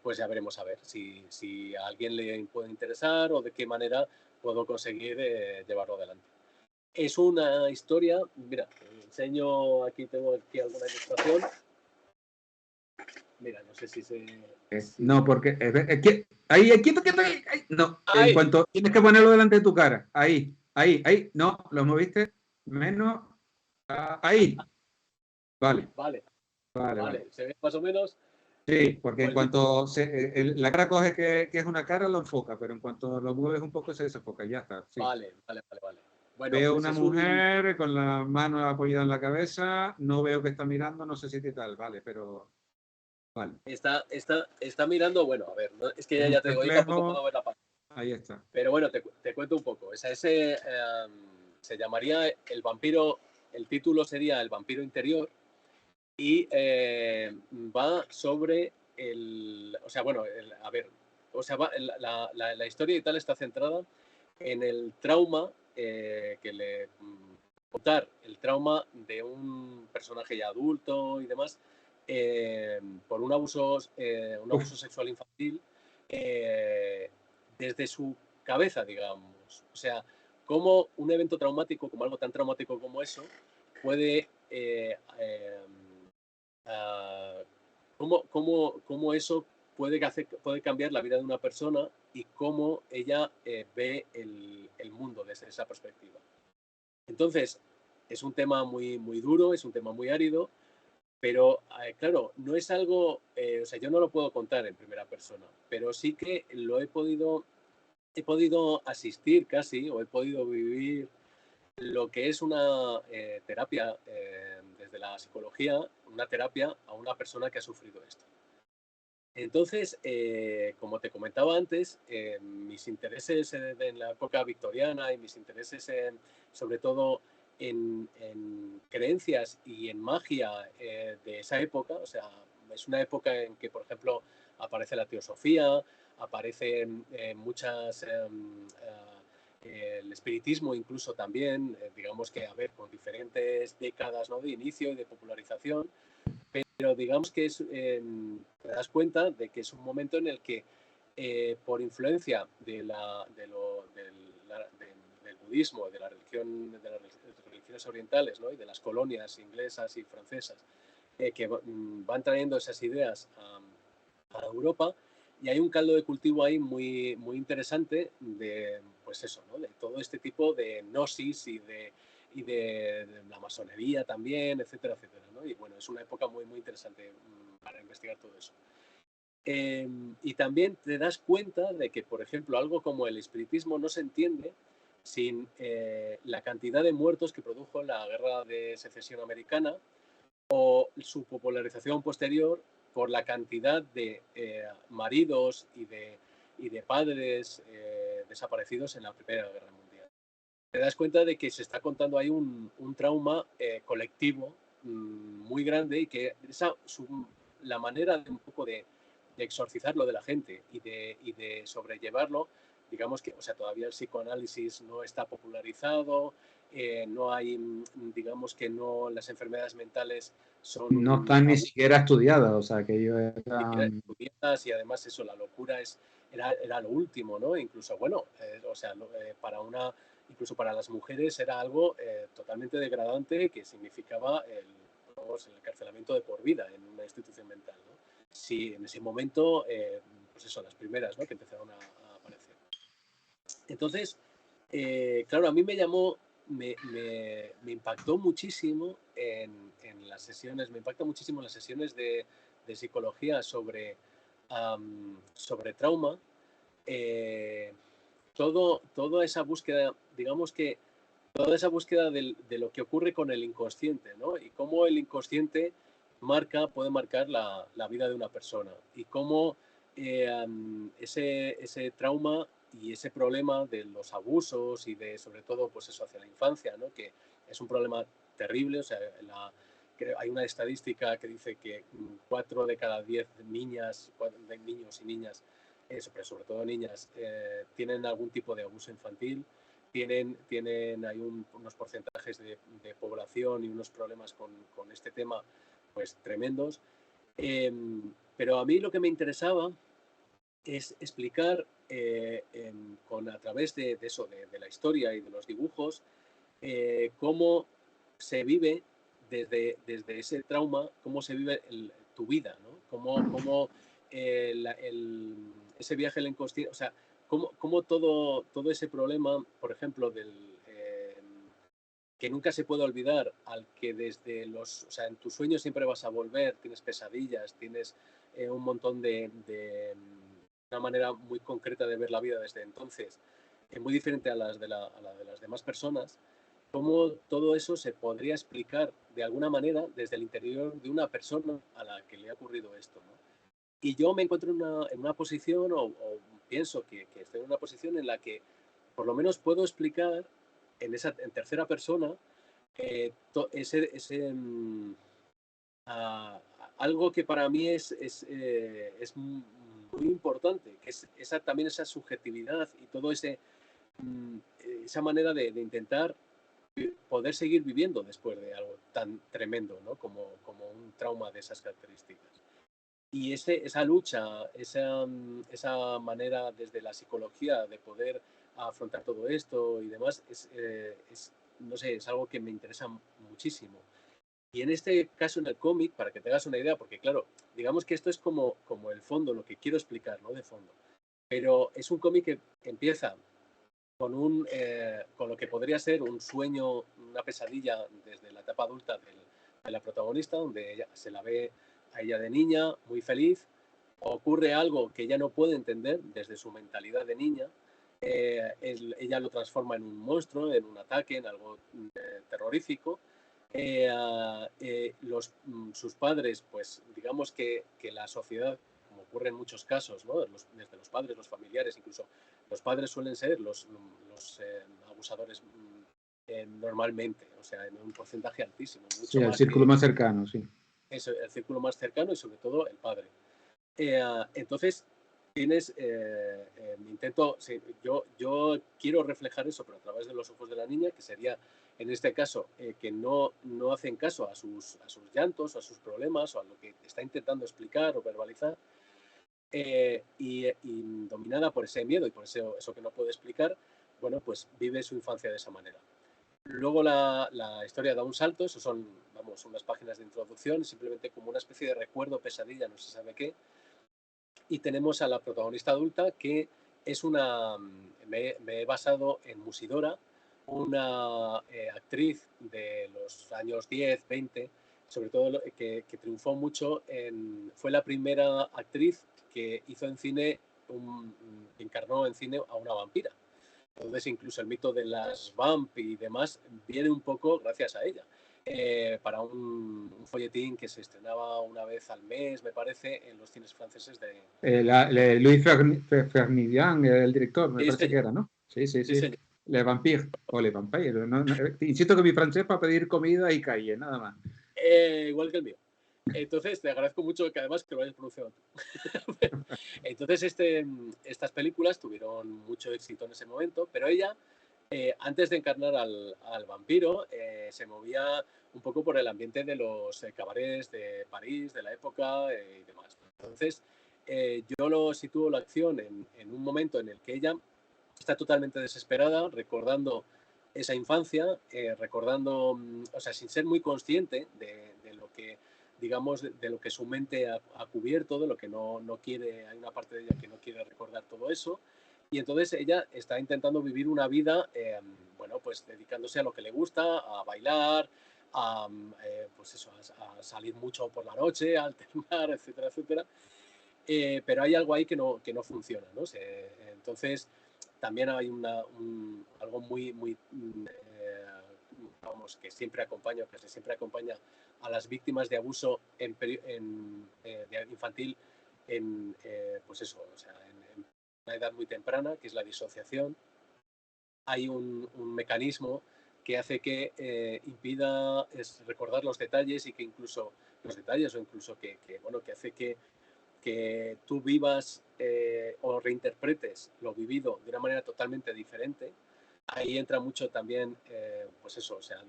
Pues ya veremos a ver si a alguien le puede interesar o de qué manera puedo conseguir llevarlo adelante. Es una historia, mira, te enseño, aquí tengo aquí alguna ilustración. Mira, no sé si se... No, porque ahí, quieto, quieto, ahí, no, en ¡Ay! cuanto tienes que ponerlo delante de tu cara, ahí, no, lo moviste menos, ahí, vale, Vale, vale, vale. vale, se ve más o menos. Sí, porque en Pues cuanto la cara coge que es una cara, lo enfoca, pero en cuanto lo mueves un poco se desenfoca, ya está, sí. vale, vale, vale, vale. Bueno, Veo pues una es un... mujer con la mano apoyada en la cabeza, no veo que está mirando, no sé si qué tal, vale, pero vale. Está mirando, bueno, a ver, es que Es un ya te digo, yo tampoco reflejo, puedo ver la pantalla. ahí está. Pero bueno, te cuento un poco. Ese se llamaría el vampiro, el título sería El vampiro interior y va sobre o sea, bueno, a ver, o sea, la historia y tal está centrada en el trauma que le contar el trauma de un personaje ya adulto y demás por un Uf, abuso sexual infantil eh, desde su cabeza, digamos. O sea, cómo un evento traumático, como algo tan traumático como eso, puede uh, cómo eso puede cambiar la vida de una persona y cómo ella ve el mundo desde esa perspectiva. Entonces, es un tema muy, muy duro, es un tema muy árido, pero claro, no es algo, o sea, yo no lo puedo contar en primera persona, pero sí que he podido asistir casi, o he podido vivir lo que es una terapia desde la psicología, una terapia a una persona que ha sufrido esto. Entonces, como te comentaba antes, mis intereses en la época victoriana y mis intereses sobre todo en creencias y en magia de esa época, o sea, es una época en que, por ejemplo, aparece la teosofía, aparecen muchas... el espiritismo incluso también, digamos que, a ver, con diferentes décadas, ¿no?, de inicio y de popularización, pero digamos que te das cuenta de que es un momento en el que, por influencia del budismo, de las religiones orientales, ¿no?, y de las colonias inglesas y francesas, que van trayendo esas ideas a Europa, y hay un caldo de cultivo ahí muy, muy interesante de, pues eso, ¿no?, de todo este tipo de gnosis y de la masonería también, etcétera, etcétera, ¿no? Y bueno, es una época muy, muy interesante para investigar todo eso. Y también te das cuenta de que, por ejemplo, algo como el espiritismo no se entiende sin la cantidad de muertos que produjo la guerra de secesión americana o su popularización posterior por la cantidad de maridos y de padres desaparecidos en la Primera Guerra Mundial. Te das cuenta de que se está contando ahí un trauma colectivo muy grande y que la manera de un poco de exorcizarlo de la gente y de sobrellevarlo, digamos que, o sea, todavía el psicoanálisis no está popularizado, no hay, digamos que no, las enfermedades mentales no son están ni siquiera estudiadas, o sea, que ellos eran... estudiadas y además eso, la locura era lo último, ¿no? Incluso, bueno, o sea, incluso para las mujeres era algo totalmente degradante que significaba el encarcelamiento de por vida en una institución mental, ¿no? si en ese momento, pues eso, las primeras, ¿no?, que empezaron a aparecer. Entonces, claro, a mí me impactó muchísimo en las sesiones, me impacta muchísimo en las sesiones de psicología sobre trauma, eh, toda esa búsqueda, digamos que toda esa búsqueda de lo que ocurre con el inconsciente, ¿no? Y cómo el inconsciente puede marcar la vida de una persona. Y cómo ese trauma y ese problema de los abusos y sobre todo, pues eso, hacia la infancia, ¿no?, que es un problema terrible. O sea, hay una estadística que dice que 4 de cada 10 niñas, de niños y niñas, pero sobre todo niñas, tienen algún tipo de abuso infantil. Hay unos porcentajes de población y unos problemas con este tema pues tremendos. Eh, pero a mí lo que me interesaba es explicar a través de eso, de la historia y de los dibujos, cómo se vive desde ese trauma, cómo se vive tu vida, ¿no? Cómo ese viaje al inconsciente, o sea, cómo todo ese problema, por ejemplo, que nunca se puede olvidar, al que o sea, en tus sueños siempre vas a volver, tienes pesadillas, tienes un montón una manera muy concreta de ver la vida desde entonces, muy diferente a la de las demás personas. Cómo todo eso se podría explicar de alguna manera desde el interior de una persona a la que le ha ocurrido esto, ¿no? Y yo me encuentro en una posición, o pienso que estoy en una posición en la que por lo menos puedo explicar en tercera persona ese algo que para mí es muy importante, que es también esa subjetividad y todo esa manera de intentar poder seguir viviendo después de algo tan tremendo, ¿no?, como un trauma de esas características. Y esa lucha, esa manera desde la psicología de poder afrontar todo esto y demás, no sé, es algo que me interesa muchísimo. Y en este caso, en el cómic, para que te hagas una idea, porque claro, digamos que esto es como el fondo, lo que quiero explicar, ¿no?, de fondo. Pero es un cómic que empieza con lo que podría ser un sueño, una pesadilla desde la etapa adulta de la protagonista, donde se la ve a ella de niña, muy feliz. Ocurre algo que ella no puede entender desde su mentalidad de niña. Ella lo transforma en un monstruo, en un ataque, en algo terrorífico. Sus padres, pues digamos que la sociedad, como ocurre en muchos casos, ¿no?, desde los padres, los familiares, incluso los padres suelen ser los abusadores normalmente, o sea, en un porcentaje altísimo, Sí, mucho el más círculo que más cercano, sí. eso, el círculo más cercano y sobre todo el padre. Entonces, sí, yo quiero reflejar eso, pero a través de los ojos de la niña, que sería, en este caso, que no hacen caso a sus llantos, a sus problemas, o a lo que está intentando explicar o verbalizar, y dominada por ese miedo y por eso que no puede explicar, bueno, pues vive su infancia de esa manera. Luego la historia da un salto, eso son, vamos, unas páginas de introducción, simplemente como una especie de recuerdo, pesadilla, no se sabe qué. Y tenemos a la protagonista adulta, que es me he basado en Musidora, una actriz de los años 10, 20, sobre todo que triunfó mucho, fue la primera actriz que hizo en cine, encarnó en cine a una vampira. Entonces, incluso el mito de las vamp y demás viene un poco gracias a ella. Para un folletín que se estrenaba una vez al mes, me parece, en los cines franceses de... Louis Fernidian era el director, me Sí, parece que señor. era, ¿no? Sí, sí, Sí, sí. señor. Le Vampire, o Le Vampire. Insisto que mi francés para pedir comida y calle, nada más. Igual que el mío. Entonces, te agradezco mucho que además que lo hayas pronunciado tú. Entonces, estas películas tuvieron mucho éxito en ese momento, pero ella, antes de encarnar al vampiro, se movía un poco por el ambiente de los cabarets de París, de la época y demás. Entonces, yo lo sitúo la acción en un momento en el que ella está totalmente desesperada, recordando esa infancia, recordando, o sea, sin ser muy consciente digamos, de lo que su mente ha cubierto, de lo que no quiere, hay una parte de ella que no quiere recordar todo eso, y entonces ella está intentando vivir una vida, bueno, pues dedicándose a lo que le gusta, a bailar, pues eso, a salir mucho por la noche, a alternar, etcétera, etcétera. Pero hay algo ahí que no funciona, ¿no? Entonces, también hay algo muy, vamos, que siempre acompaña, que siempre acompaña a las víctimas de abuso infantil pues eso, o sea, en una edad muy temprana, que es la disociación. Hay un mecanismo que hace que impida recordar los detalles y que incluso los detalles o incluso bueno, que hace que tú vivas o reinterpretes lo vivido de una manera totalmente diferente. Ahí entra mucho también, pues eso, o sea,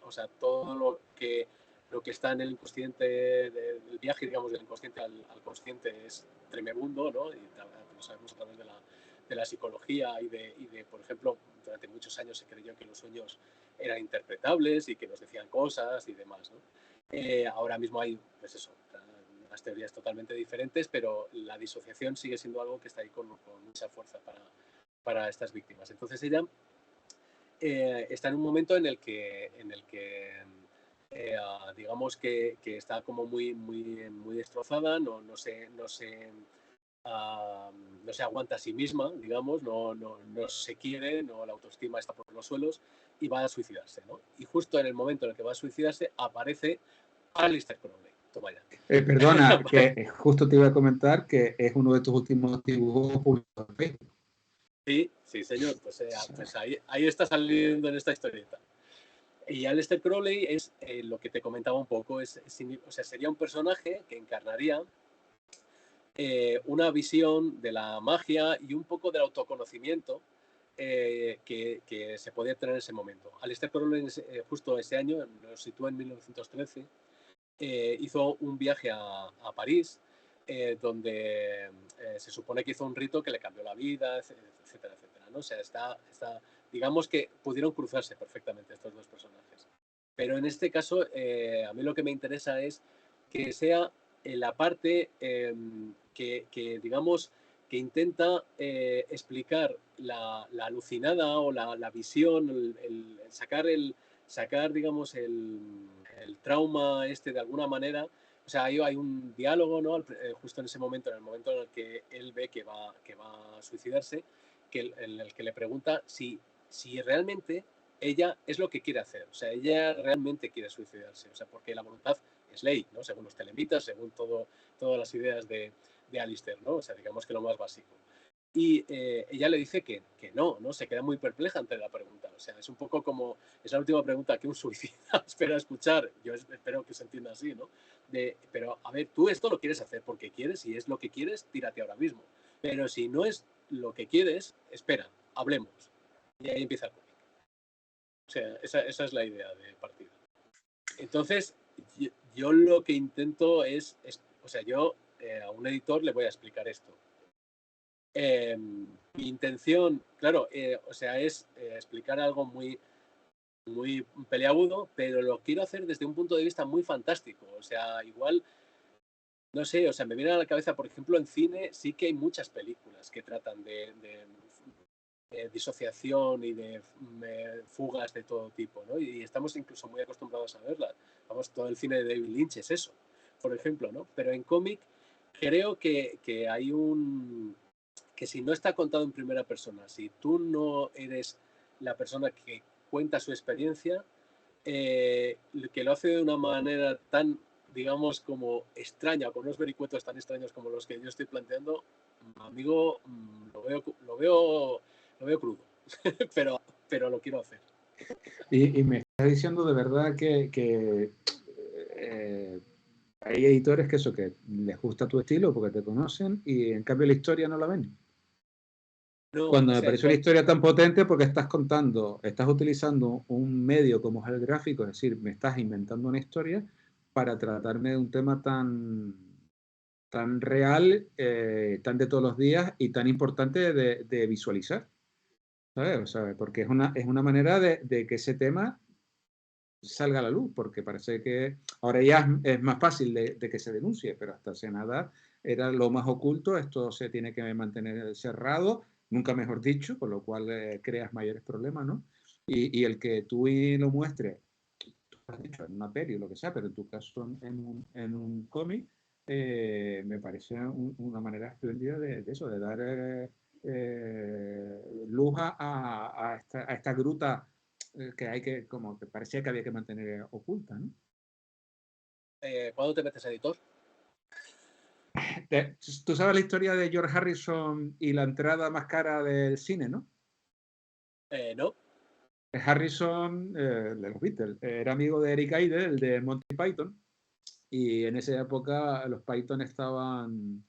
o sea, todo lo que está en el inconsciente, del viaje, digamos, del inconsciente al consciente es tremebundo, ¿no? Y lo sabemos a través de la psicología por ejemplo, durante muchos años se creyó que los sueños eran interpretables y que nos decían cosas y demás, ¿no? Ahora mismo hay, pues eso, unas teorías totalmente diferentes, pero la disociación sigue siendo algo que está ahí con mucha fuerza para estas víctimas. Entonces ella está en un momento en el que digamos que está como muy destrozada, no se aguanta a sí misma, digamos, no se quiere, la autoestima está por los suelos y va a suicidarse, ¿no? Y justo en el momento en el que va a suicidarse aparece Aleister Crowley. Toma ya. Perdona, que justo te iba a comentar que es uno de tus últimos dibujos publicados en Facebook. Sí, señor, pues ahí está saliendo en esta historieta. Y Aleister Crowley es lo que te comentaba un poco, o sea, sería un personaje que encarnaría una visión de la magia y un poco del autoconocimiento que se podía tener en ese momento. Aleister Crowley justo ese año, lo sitúa en 1913, hizo un viaje a París, donde se supone que hizo un rito que le cambió la vida, etcétera, etcétera, ¿no? O sea, digamos que pudieron cruzarse perfectamente estos dos personajes. Pero en este caso, a mí lo que me interesa es que sea la parte digamos, que intenta explicar la alucinada o la visión, sacar, digamos, el trauma de alguna manera. O sea, hay un diálogo, ¿no? Justo en ese momento, en el momento en el que él ve que va a suicidarse, en el que le pregunta si realmente ella es lo que quiere hacer. O sea, ella realmente quiere suicidarse. O sea, porque la voluntad es ley, ¿no? Según los telemitas, según todas las ideas de Aleister, ¿no? O sea, digamos que lo más básico. Y ella le dice que no, se queda muy perpleja ante la pregunta. O sea, es un poco como, es la última pregunta que un suicida espera escuchar. Yo espero que se entienda así, ¿no? Pero, a ver, tú esto lo quieres hacer porque quieres, y es lo que quieres, tírate ahora mismo. Pero si no es lo que quieres, espera, hablemos. Y ahí empieza el cómic. O sea, esa es la idea de partida. Entonces, yo lo que intento o sea, yo a un editor le voy a explicar esto. Mi intención, claro, o sea, es explicar algo muy peleagudo, pero lo quiero hacer desde un punto de vista muy fantástico. O sea, igual, no sé, o sea, me viene a la cabeza, por ejemplo, en cine sí que hay muchas películas que tratan de disociación y de fugas de todo tipo, ¿no? Y estamos incluso muy acostumbrados a verlas. Vamos, todo el cine de David Lynch es eso, por ejemplo, ¿no? Pero en cómic creo que hay que si no está contado en primera persona, si tú no eres la persona que cuenta su experiencia, que lo hace de una manera tan, digamos, como extraña, con unos vericuetos tan extraños como los que yo estoy planteando, amigo, lo veo crudo, pero lo quiero hacer. Y me estás diciendo de verdad que hay editores que les gusta tu estilo porque te conocen y en cambio la historia no la ven. No, Cuando o me sea, pareció la historia tan potente porque estás utilizando un medio como es el gráfico, es decir, me estás inventando una historia para tratarme de un tema tan real, tan de todos los días y tan importante de visualizar, ¿sabes? O sea, porque es una manera de que ese tema salga a la luz, porque parece que ahora ya es más fácil de que se denuncie, pero hasta hace nada era lo más oculto, esto se tiene que mantener cerrado, nunca mejor dicho, con lo cual creas mayores problemas, ¿no? Y el que tú lo muestres, tú has dicho, en una peli o lo que sea, pero en tu caso en un cómic, me parece una manera espléndida de eso, de dar luz a esta gruta que hay que, como que parecía que había que mantener oculta, ¿no? ¿Cuándo te metes a editor? Tú sabes la historia de George Harrison y la entrada más cara del cine, ¿no? No. Harrison, de los Beatles, era amigo de Eric Idle, el de Monty Python, y en esa época los Python estaban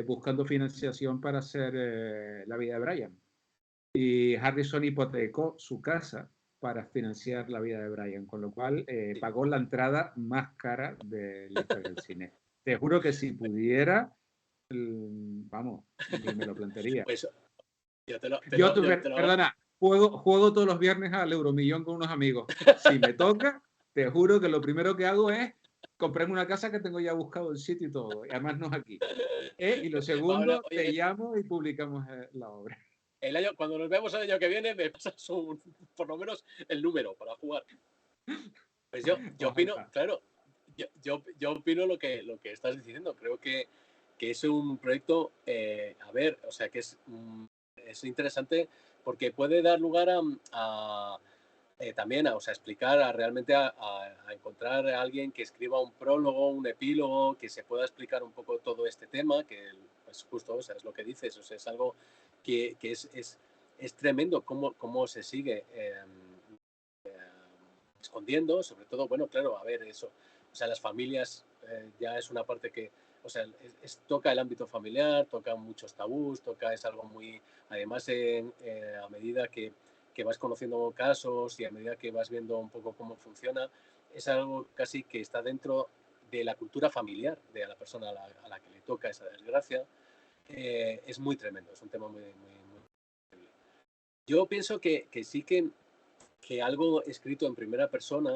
buscando financiación para hacer La vida de Brian. Y Harrison hipotecó su casa para financiar La vida de Brian, con lo cual pagó la entrada más cara de la historia del cine. Te juro que si pudiera, vamos, ni me lo plantearía. Pues Perdona, juego todos los viernes al Euromillón con unos amigos. Si me toca, te juro que lo primero que hago es comprarme una casa que tengo ya buscado el sitio y todo, y además no es aquí. Y lo segundo, oye, te llamo y publicamos la obra. Cuando nos vemos el año que viene, me pasas por lo menos el número para jugar. Pues yo opino, claro, yo opino lo que estás diciendo. Creo que es un proyecto, a ver, o sea, que es interesante porque puede dar lugar también o sea, explicar realmente a encontrar a alguien que escriba un prólogo, un epílogo, que se pueda explicar un poco todo este tema, que pues justo, o sea, es lo que dices, o sea, es algo que es tremendo cómo se sigue escondiendo, sobre todo, bueno, claro, a ver, eso, o sea, las familias ya es una parte que, o sea, toca el ámbito familiar, toca muchos tabús, es algo muy, además, a medida que vas conociendo casos y a medida que vas viendo un poco cómo funciona, es algo casi que está dentro de la cultura familiar de la persona a la que le toca esa desgracia. Es muy tremendo, es un tema muy, muy, muy. Yo pienso que sí que algo escrito en primera persona,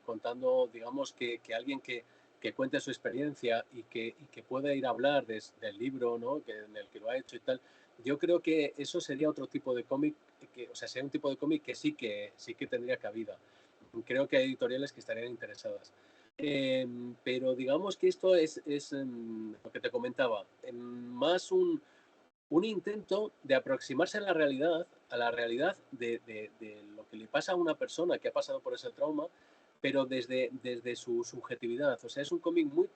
contando, digamos, que alguien que cuente su experiencia y que pueda ir a hablar del libro, ¿no? En el que lo ha hecho y tal, yo creo que eso sería otro tipo de cómic, o sea, sería un tipo de cómic que sí que tendría cabida. Creo que hay editoriales que estarían interesadas. Pero digamos que esto es lo que te comentaba, más un intento de aproximarse a la realidad de lo que le pasa a una persona que ha pasado por ese trauma, pero desde su subjetividad. O sea, es un cómic muy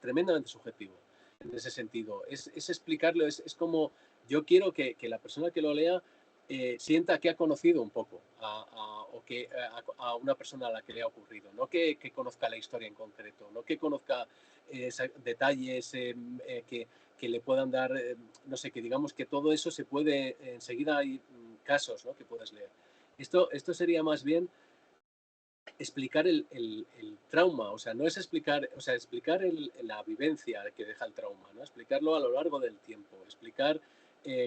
tremendamente subjetivo en ese sentido. Es explicarlo, es como yo quiero que la persona que lo lea sienta que ha conocido un poco a una persona a la que le ha ocurrido, no que conozca la historia en concreto, no que conozca detalles que le puedan dar, no sé, que digamos que todo eso se puede, enseguida hay casos, ¿no? Que puedes leer. Esto sería más bien explicar el trauma, o sea, no es explicar, o sea, explicar la vivencia que deja el trauma, ¿no? Explicarlo a lo largo del tiempo, explicar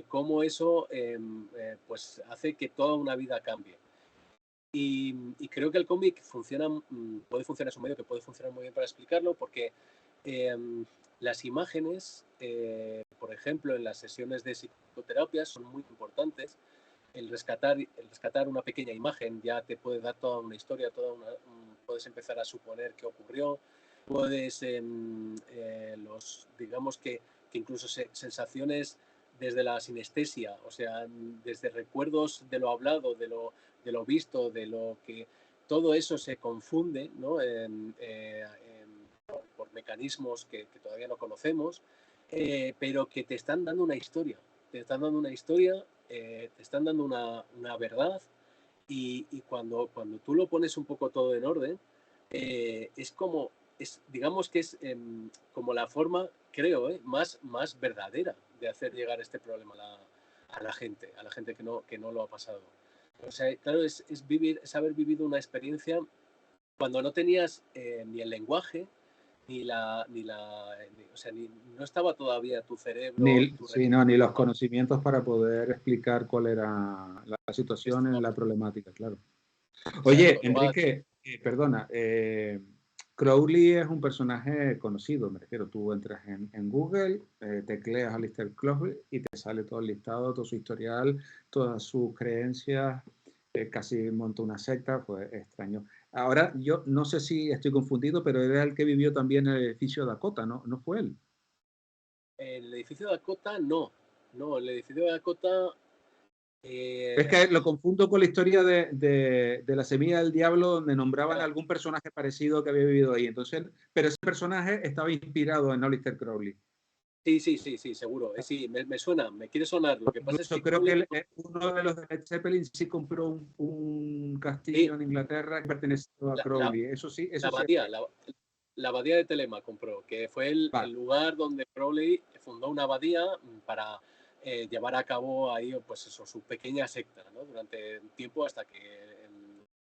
cómo eso pues hace que toda una vida cambie. Y creo que el cómic puede funcionar, es un medio que puede funcionar muy bien para explicarlo porque las imágenes, por ejemplo, en las sesiones de psicoterapia son muy importantes. El rescatar una pequeña imagen ya te puede dar toda una historia, puedes empezar a suponer qué ocurrió, puedes, digamos que incluso sensaciones desde la sinestesia, o sea, desde recuerdos de lo hablado, de lo visto, de lo que todo eso se confunde, ¿no? Por mecanismos que todavía no conocemos, pero que te están dando una historia, te están dando una historia, te están dando una verdad y cuando tú lo pones un poco todo en orden, es como, digamos que es como la forma, creo, más verdadera de hacer llegar este problema a la gente que no lo ha pasado. O sea, claro, es haber vivido una experiencia cuando no tenías ni el lenguaje, o sea, no estaba todavía tu cerebro, ni los conocimientos para poder explicar cuál era la situación en la problemática, claro. Oye, Enrique, Perdona, Crowley es un personaje conocido, me refiero, tú entras en Google, tecleas a Aleister Crowley y te sale todo el listado, todo su historial, todas sus creencias, casi montó una secta, fue extraño. Ahora, yo no sé si estoy confundido, pero era el que vivió también en el edificio Dakota, ¿no? ¿No fue él? El edificio de Dakota, no. No, el edificio de Dakota... Es que lo confundo con la historia de la semilla del diablo, donde nombraban a claro, algún personaje parecido que había vivido ahí. Entonces, pero ese personaje estaba inspirado en Aleister Crowley. sí, seguro. Sí, me suena, me quiere sonar. Lo que pasa es Incluso que creo Crowley... que uno de los de Led Zeppelin sí compró un Sí, castillo en Inglaterra que pertenecía a la, Crowley. la Eso sí es abadía, cierto. la abadía de Telema compró, que fue el Vale. lugar donde Crowley fundó una abadía para llevar a cabo ahí, pues eso, su pequeña secta, ¿no? Durante un tiempo hasta que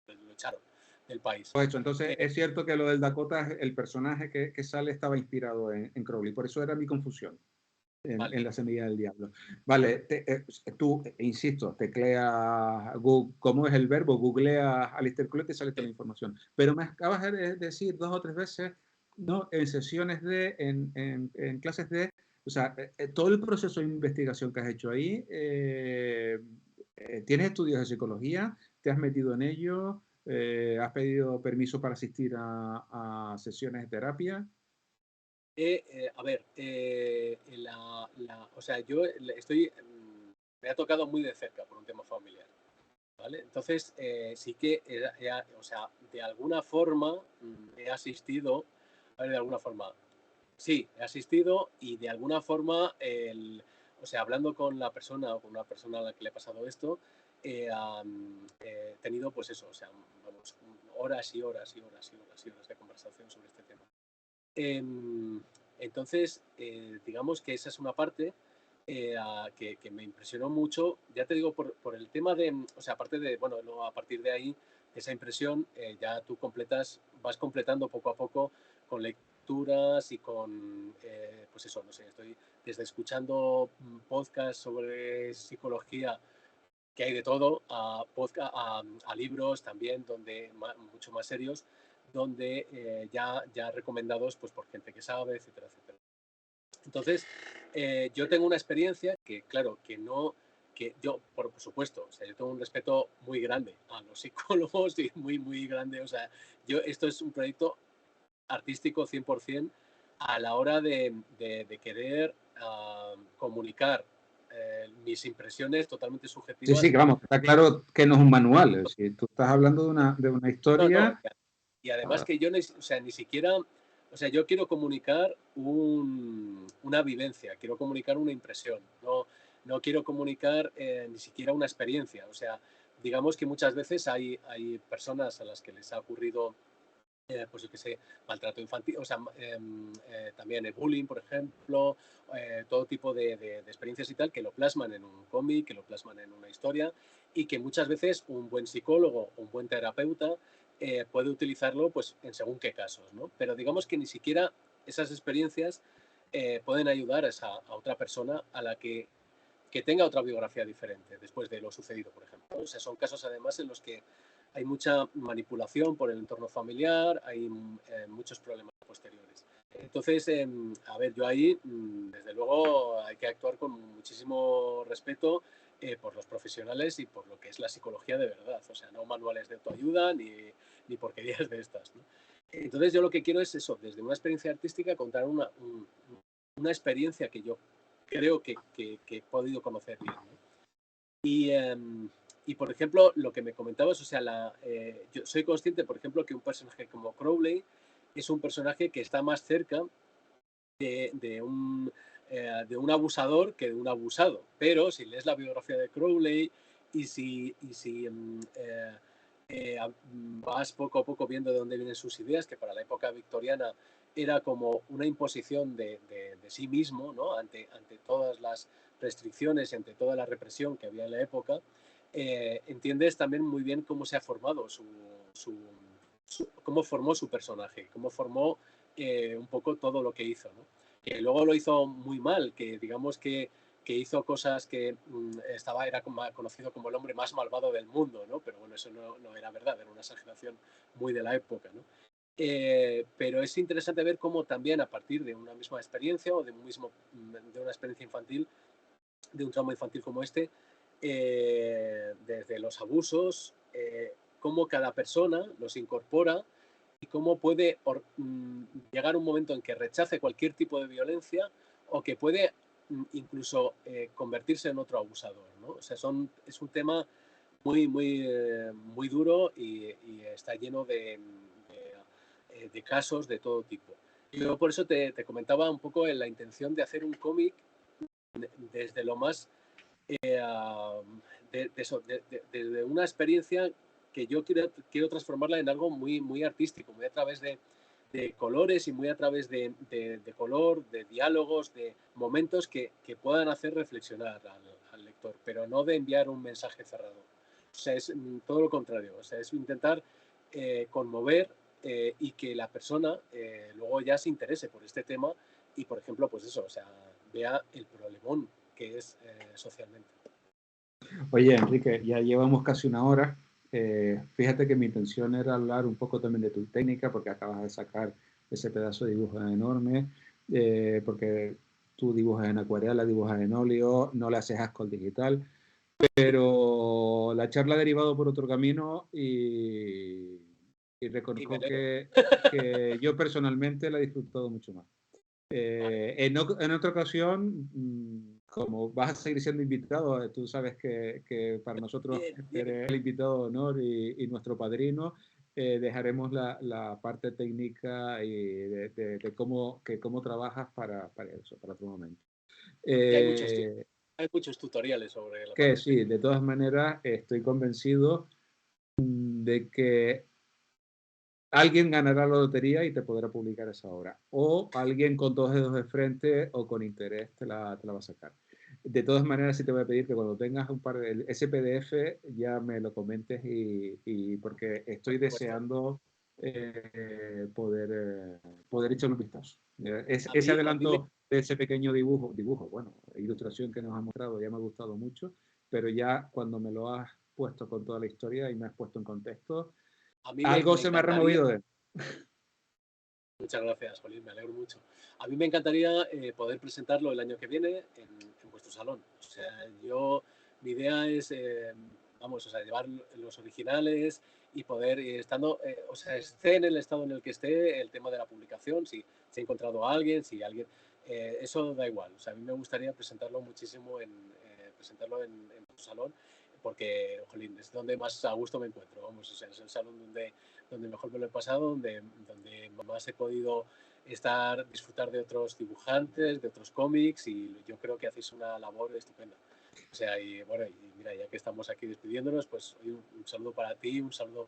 lo echaron del país. Pues eso, entonces es cierto que lo del Dakota, el personaje que sale estaba inspirado en Crowley. Por eso era mi confusión. Vale. En la semilla del diablo. Vale, tú, insisto, tecleas, ¿cómo es el verbo? Googleas Aleister Crowley y te sale toda la información. Pero me acabas de decir 2 o 3 veces, ¿no? En sesiones en clases o sea, todo el proceso de investigación que has hecho ahí, ¿tienes estudios de psicología? ¿Te has metido en ello? ¿Has pedido permiso para asistir a sesiones de terapia? A ver, o sea, yo estoy, me ha tocado muy de cerca por un tema familiar, ¿vale? Entonces, sí que, o sea, de alguna forma he asistido, a ver, de alguna forma, sí, he asistido y de alguna forma, o sea, hablando con la persona o con una persona a la que le ha pasado esto, he tenido, pues eso, o sea, vamos, horas y horas y horas y horas y horas de conversación sobre este tema. Em, entonces, digamos que esa es una parte que me impresionó mucho, ya te digo, por el tema de, o sea, aparte de, bueno, luego a partir de ahí, esa impresión, ya tú vas completando poco a poco con lecturas y con, pues eso, no sé, estoy desde escuchando podcasts sobre psicología, que hay de todo, a libros también, donde mucho más serios, donde ya recomendados pues, por gente que sabe, etcétera, etcétera. Entonces, yo tengo una experiencia que, claro, que no, que yo, por supuesto, o sea, yo tengo un respeto muy grande a los psicólogos y muy, muy grande, o sea, esto es un proyecto artístico 100% a la hora de querer comunicar mis impresiones totalmente Sí, sí, subjetivas. que vamos, está claro que no es un manual. Si tú estás hablando de una No, no, historia, y además que yo o sea, ni siquiera, o sea, yo quiero comunicar una vivencia, quiero comunicar una impresión, no quiero comunicar ni siquiera una experiencia. O sea, digamos que muchas veces hay personas a las que les ha ocurrido pues yo qué sé, maltrato infantil, o sea, también el bullying, por ejemplo, todo tipo de experiencias y tal, que lo plasman en un cómic, que lo plasman en una historia y que muchas veces un buen psicólogo, un buen terapeuta puede utilizarlo pues en según qué casos, ¿no? Pero digamos que ni siquiera esas experiencias pueden ayudar a otra persona a la que tenga otra biografía diferente después de lo sucedido, por ejemplo. O sea, son casos además en los que hay mucha manipulación por el entorno familiar, hay muchos problemas posteriores. Entonces, a ver, yo ahí, desde luego, hay que actuar con muchísimo respeto por los profesionales y por lo que es la psicología de verdad. O sea, no manuales de autoayuda ni porquerías de estas, ¿no? Entonces, yo lo que quiero es eso, desde una experiencia artística, contar una experiencia que yo creo que he podido conocer bien, ¿no? Y, y, por ejemplo, lo que me comentabas, o sea, yo soy consciente, por ejemplo, que un personaje como Crowley es un personaje que está más cerca de un abusador que de un abusado. Pero si lees la biografía de Crowley y si vas poco a poco viendo de dónde vienen sus ideas, que para la época victoriana era como una imposición de sí mismo, ¿no? Ante todas las restricciones y ante toda la represión que había en la época, entiendes también muy bien cómo se ha formado cómo formó su personaje, cómo formó un poco todo lo que hizo, ¿no? Que luego lo hizo muy mal, que digamos que que hizo cosas que era conocido como el hombre más malvado del mundo, ¿no? Pero bueno, eso no era verdad, era una exageración muy de la época, ¿no? Pero es interesante ver cómo también a partir de una misma experiencia o de una experiencia infantil, de un trauma infantil como este, desde los abusos, cómo cada persona los incorpora y cómo puede llegar un momento en que rechace cualquier tipo de violencia o que puede incluso convertirse en otro abusador, ¿no? O sea, es un tema muy duro y está lleno de casos de todo tipo. Yo por eso te comentaba un poco en la intención de hacer un cómic desde lo más de una experiencia que yo quiero transformarla en algo muy artístico, muy a través de colores y muy a través de color, de diálogos, de momentos que puedan hacer reflexionar al lector, pero no de enviar un mensaje cerrado. O sea, es todo lo contrario, o sea, es intentar conmover y que la persona luego ya se interese por este tema y, por ejemplo, pues eso, o sea, vea el problemón que es socialmente. Oye, Enrique, ya llevamos casi una hora. Fíjate que mi intención era hablar un poco también de tu técnica, porque acabas de sacar ese pedazo de dibujo enorme, porque tú dibujas en acuarela, dibujas en óleo, no le haces asco al digital, pero la charla ha derivado por otro camino y reconozco que yo personalmente la he disfrutado mucho más. En otra ocasión, como vas a seguir siendo invitado, tú sabes que para nosotros eres el invitado de honor y nuestro padrino. Dejaremos la parte técnica y de cómo trabajas para eso, para otro momento. Hay muchos tutoriales sobre la Que parte sí, técnica. de todas maneras, estoy convencido de que alguien ganará la lotería y te podrá publicar esa obra. O alguien con dos dedos de frente o con interés te la va a sacar. De todas maneras, sí te voy a pedir que cuando tengas ese PDF ya me lo comentes porque estoy deseando poder echar un vistazo. Ese adelanto de ese pequeño bueno, ilustración que nos ha mostrado ya me ha gustado mucho, pero ya cuando me lo has puesto con toda la historia y me has puesto en contexto, algo se me ha removido de él. Muchas gracias, Jolín, me alegro mucho. A mí me encantaría poder presentarlo el año que viene en vuestro salón. O sea, mi idea es, vamos, o sea, llevar los originales y poder, o sea, esté en el estado en el que esté, el tema de la publicación, si se ha encontrado a alguien, si alguien, eso da igual. O sea, a mí me gustaría presentarlo muchísimo presentarlo en vuestro salón, porque, jolín, es donde más a gusto me encuentro. Vamos, o sea, es el salón donde mejor me lo he pasado, donde más he podido disfrutar de otros dibujantes, de otros cómics, y yo creo que hacéis una labor estupenda. O sea, y bueno, y mira, ya que estamos aquí despidiéndonos, pues un saludo para ti, un saludo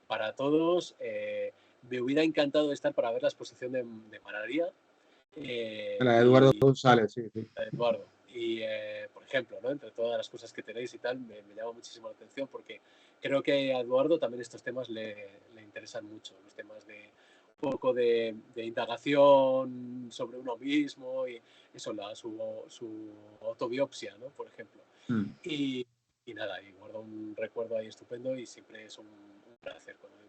para todos. Me hubiera encantado estar para ver la exposición de Pararía. La de Eduardo González, sí. Eduardo. Y, por ejemplo, ¿no? Entre todas las cosas que tenéis y tal, me llama muchísimo la atención porque creo que a Eduardo también estos temas le interesan mucho, los temas de un poco de indagación sobre uno mismo y eso, su autobiopsia, ¿no? Por ejemplo. Y nada, y guardo un recuerdo ahí estupendo y siempre es un placer cuando vengo.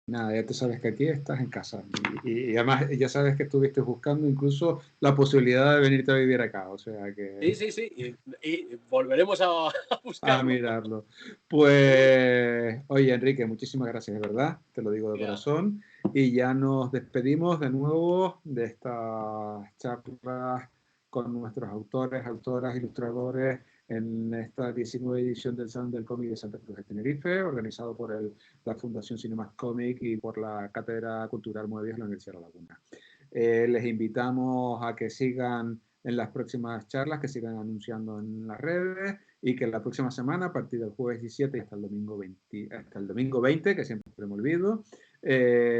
Nada, ya tú sabes que aquí estás en casa y además ya sabes que estuviste buscando incluso la posibilidad de venirte a vivir acá, o sea que... Sí, y volveremos a buscarlo. A mirarlo. Pues, oye, Enrique, muchísimas gracias, de verdad, te lo digo de corazón, y ya nos despedimos de nuevo de estas charlas con nuestros autores, autoras, ilustradores en esta 19 edición del Salón del Cómic de Santa Cruz de Tenerife, organizado por la Fundación Cinemas Cómic y por la Cátedra Cultural Moebius de la Universidad de La Laguna. Les invitamos a que sigan en las próximas charlas, que sigan anunciando en las redes y que la próxima semana, a partir del jueves 17 y hasta el domingo 20, que siempre me olvido,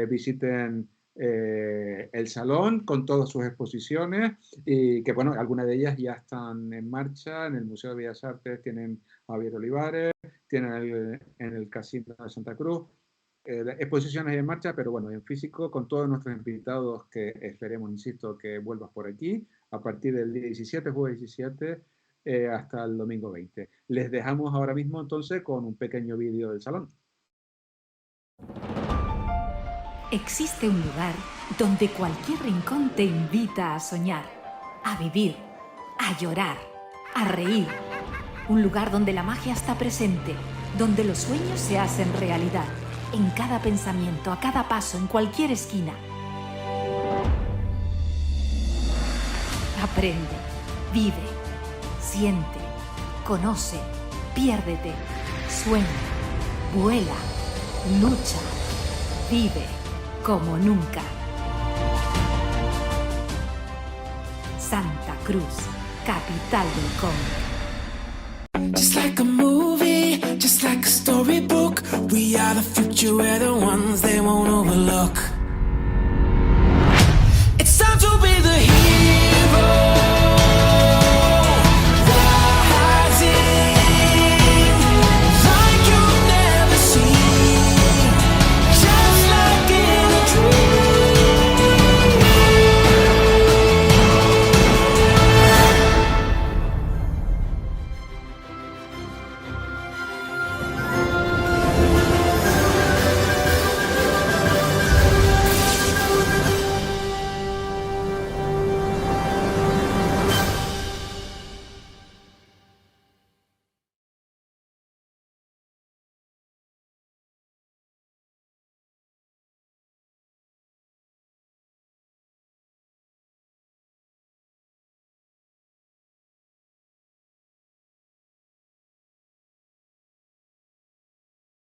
visiten el salón con todas sus exposiciones y que, bueno, algunas de ellas ya están en marcha. En el Museo de Bellas Artes tienen a Javier Olivares, tienen en el Casino de Santa Cruz, exposiciones en marcha, pero bueno, en físico, con todos nuestros invitados que esperemos, insisto, que vuelvas por aquí a partir del día 17, jueves 17, hasta el domingo 20. Les dejamos ahora mismo entonces con un pequeño vídeo del salón. Existe un lugar donde cualquier rincón te invita a soñar, a vivir, a llorar, a reír. Un lugar donde la magia está presente, donde los sueños se hacen realidad, en cada pensamiento, a cada paso, en cualquier esquina. Aprende, vive, siente, conoce, piérdete, sueña, vuela, lucha, vive como nunca. Santa Cruz, capital del cómic. Just like a movie, just like a storybook, we are the future, we're the ones they won't overlook. It's time to be the hero.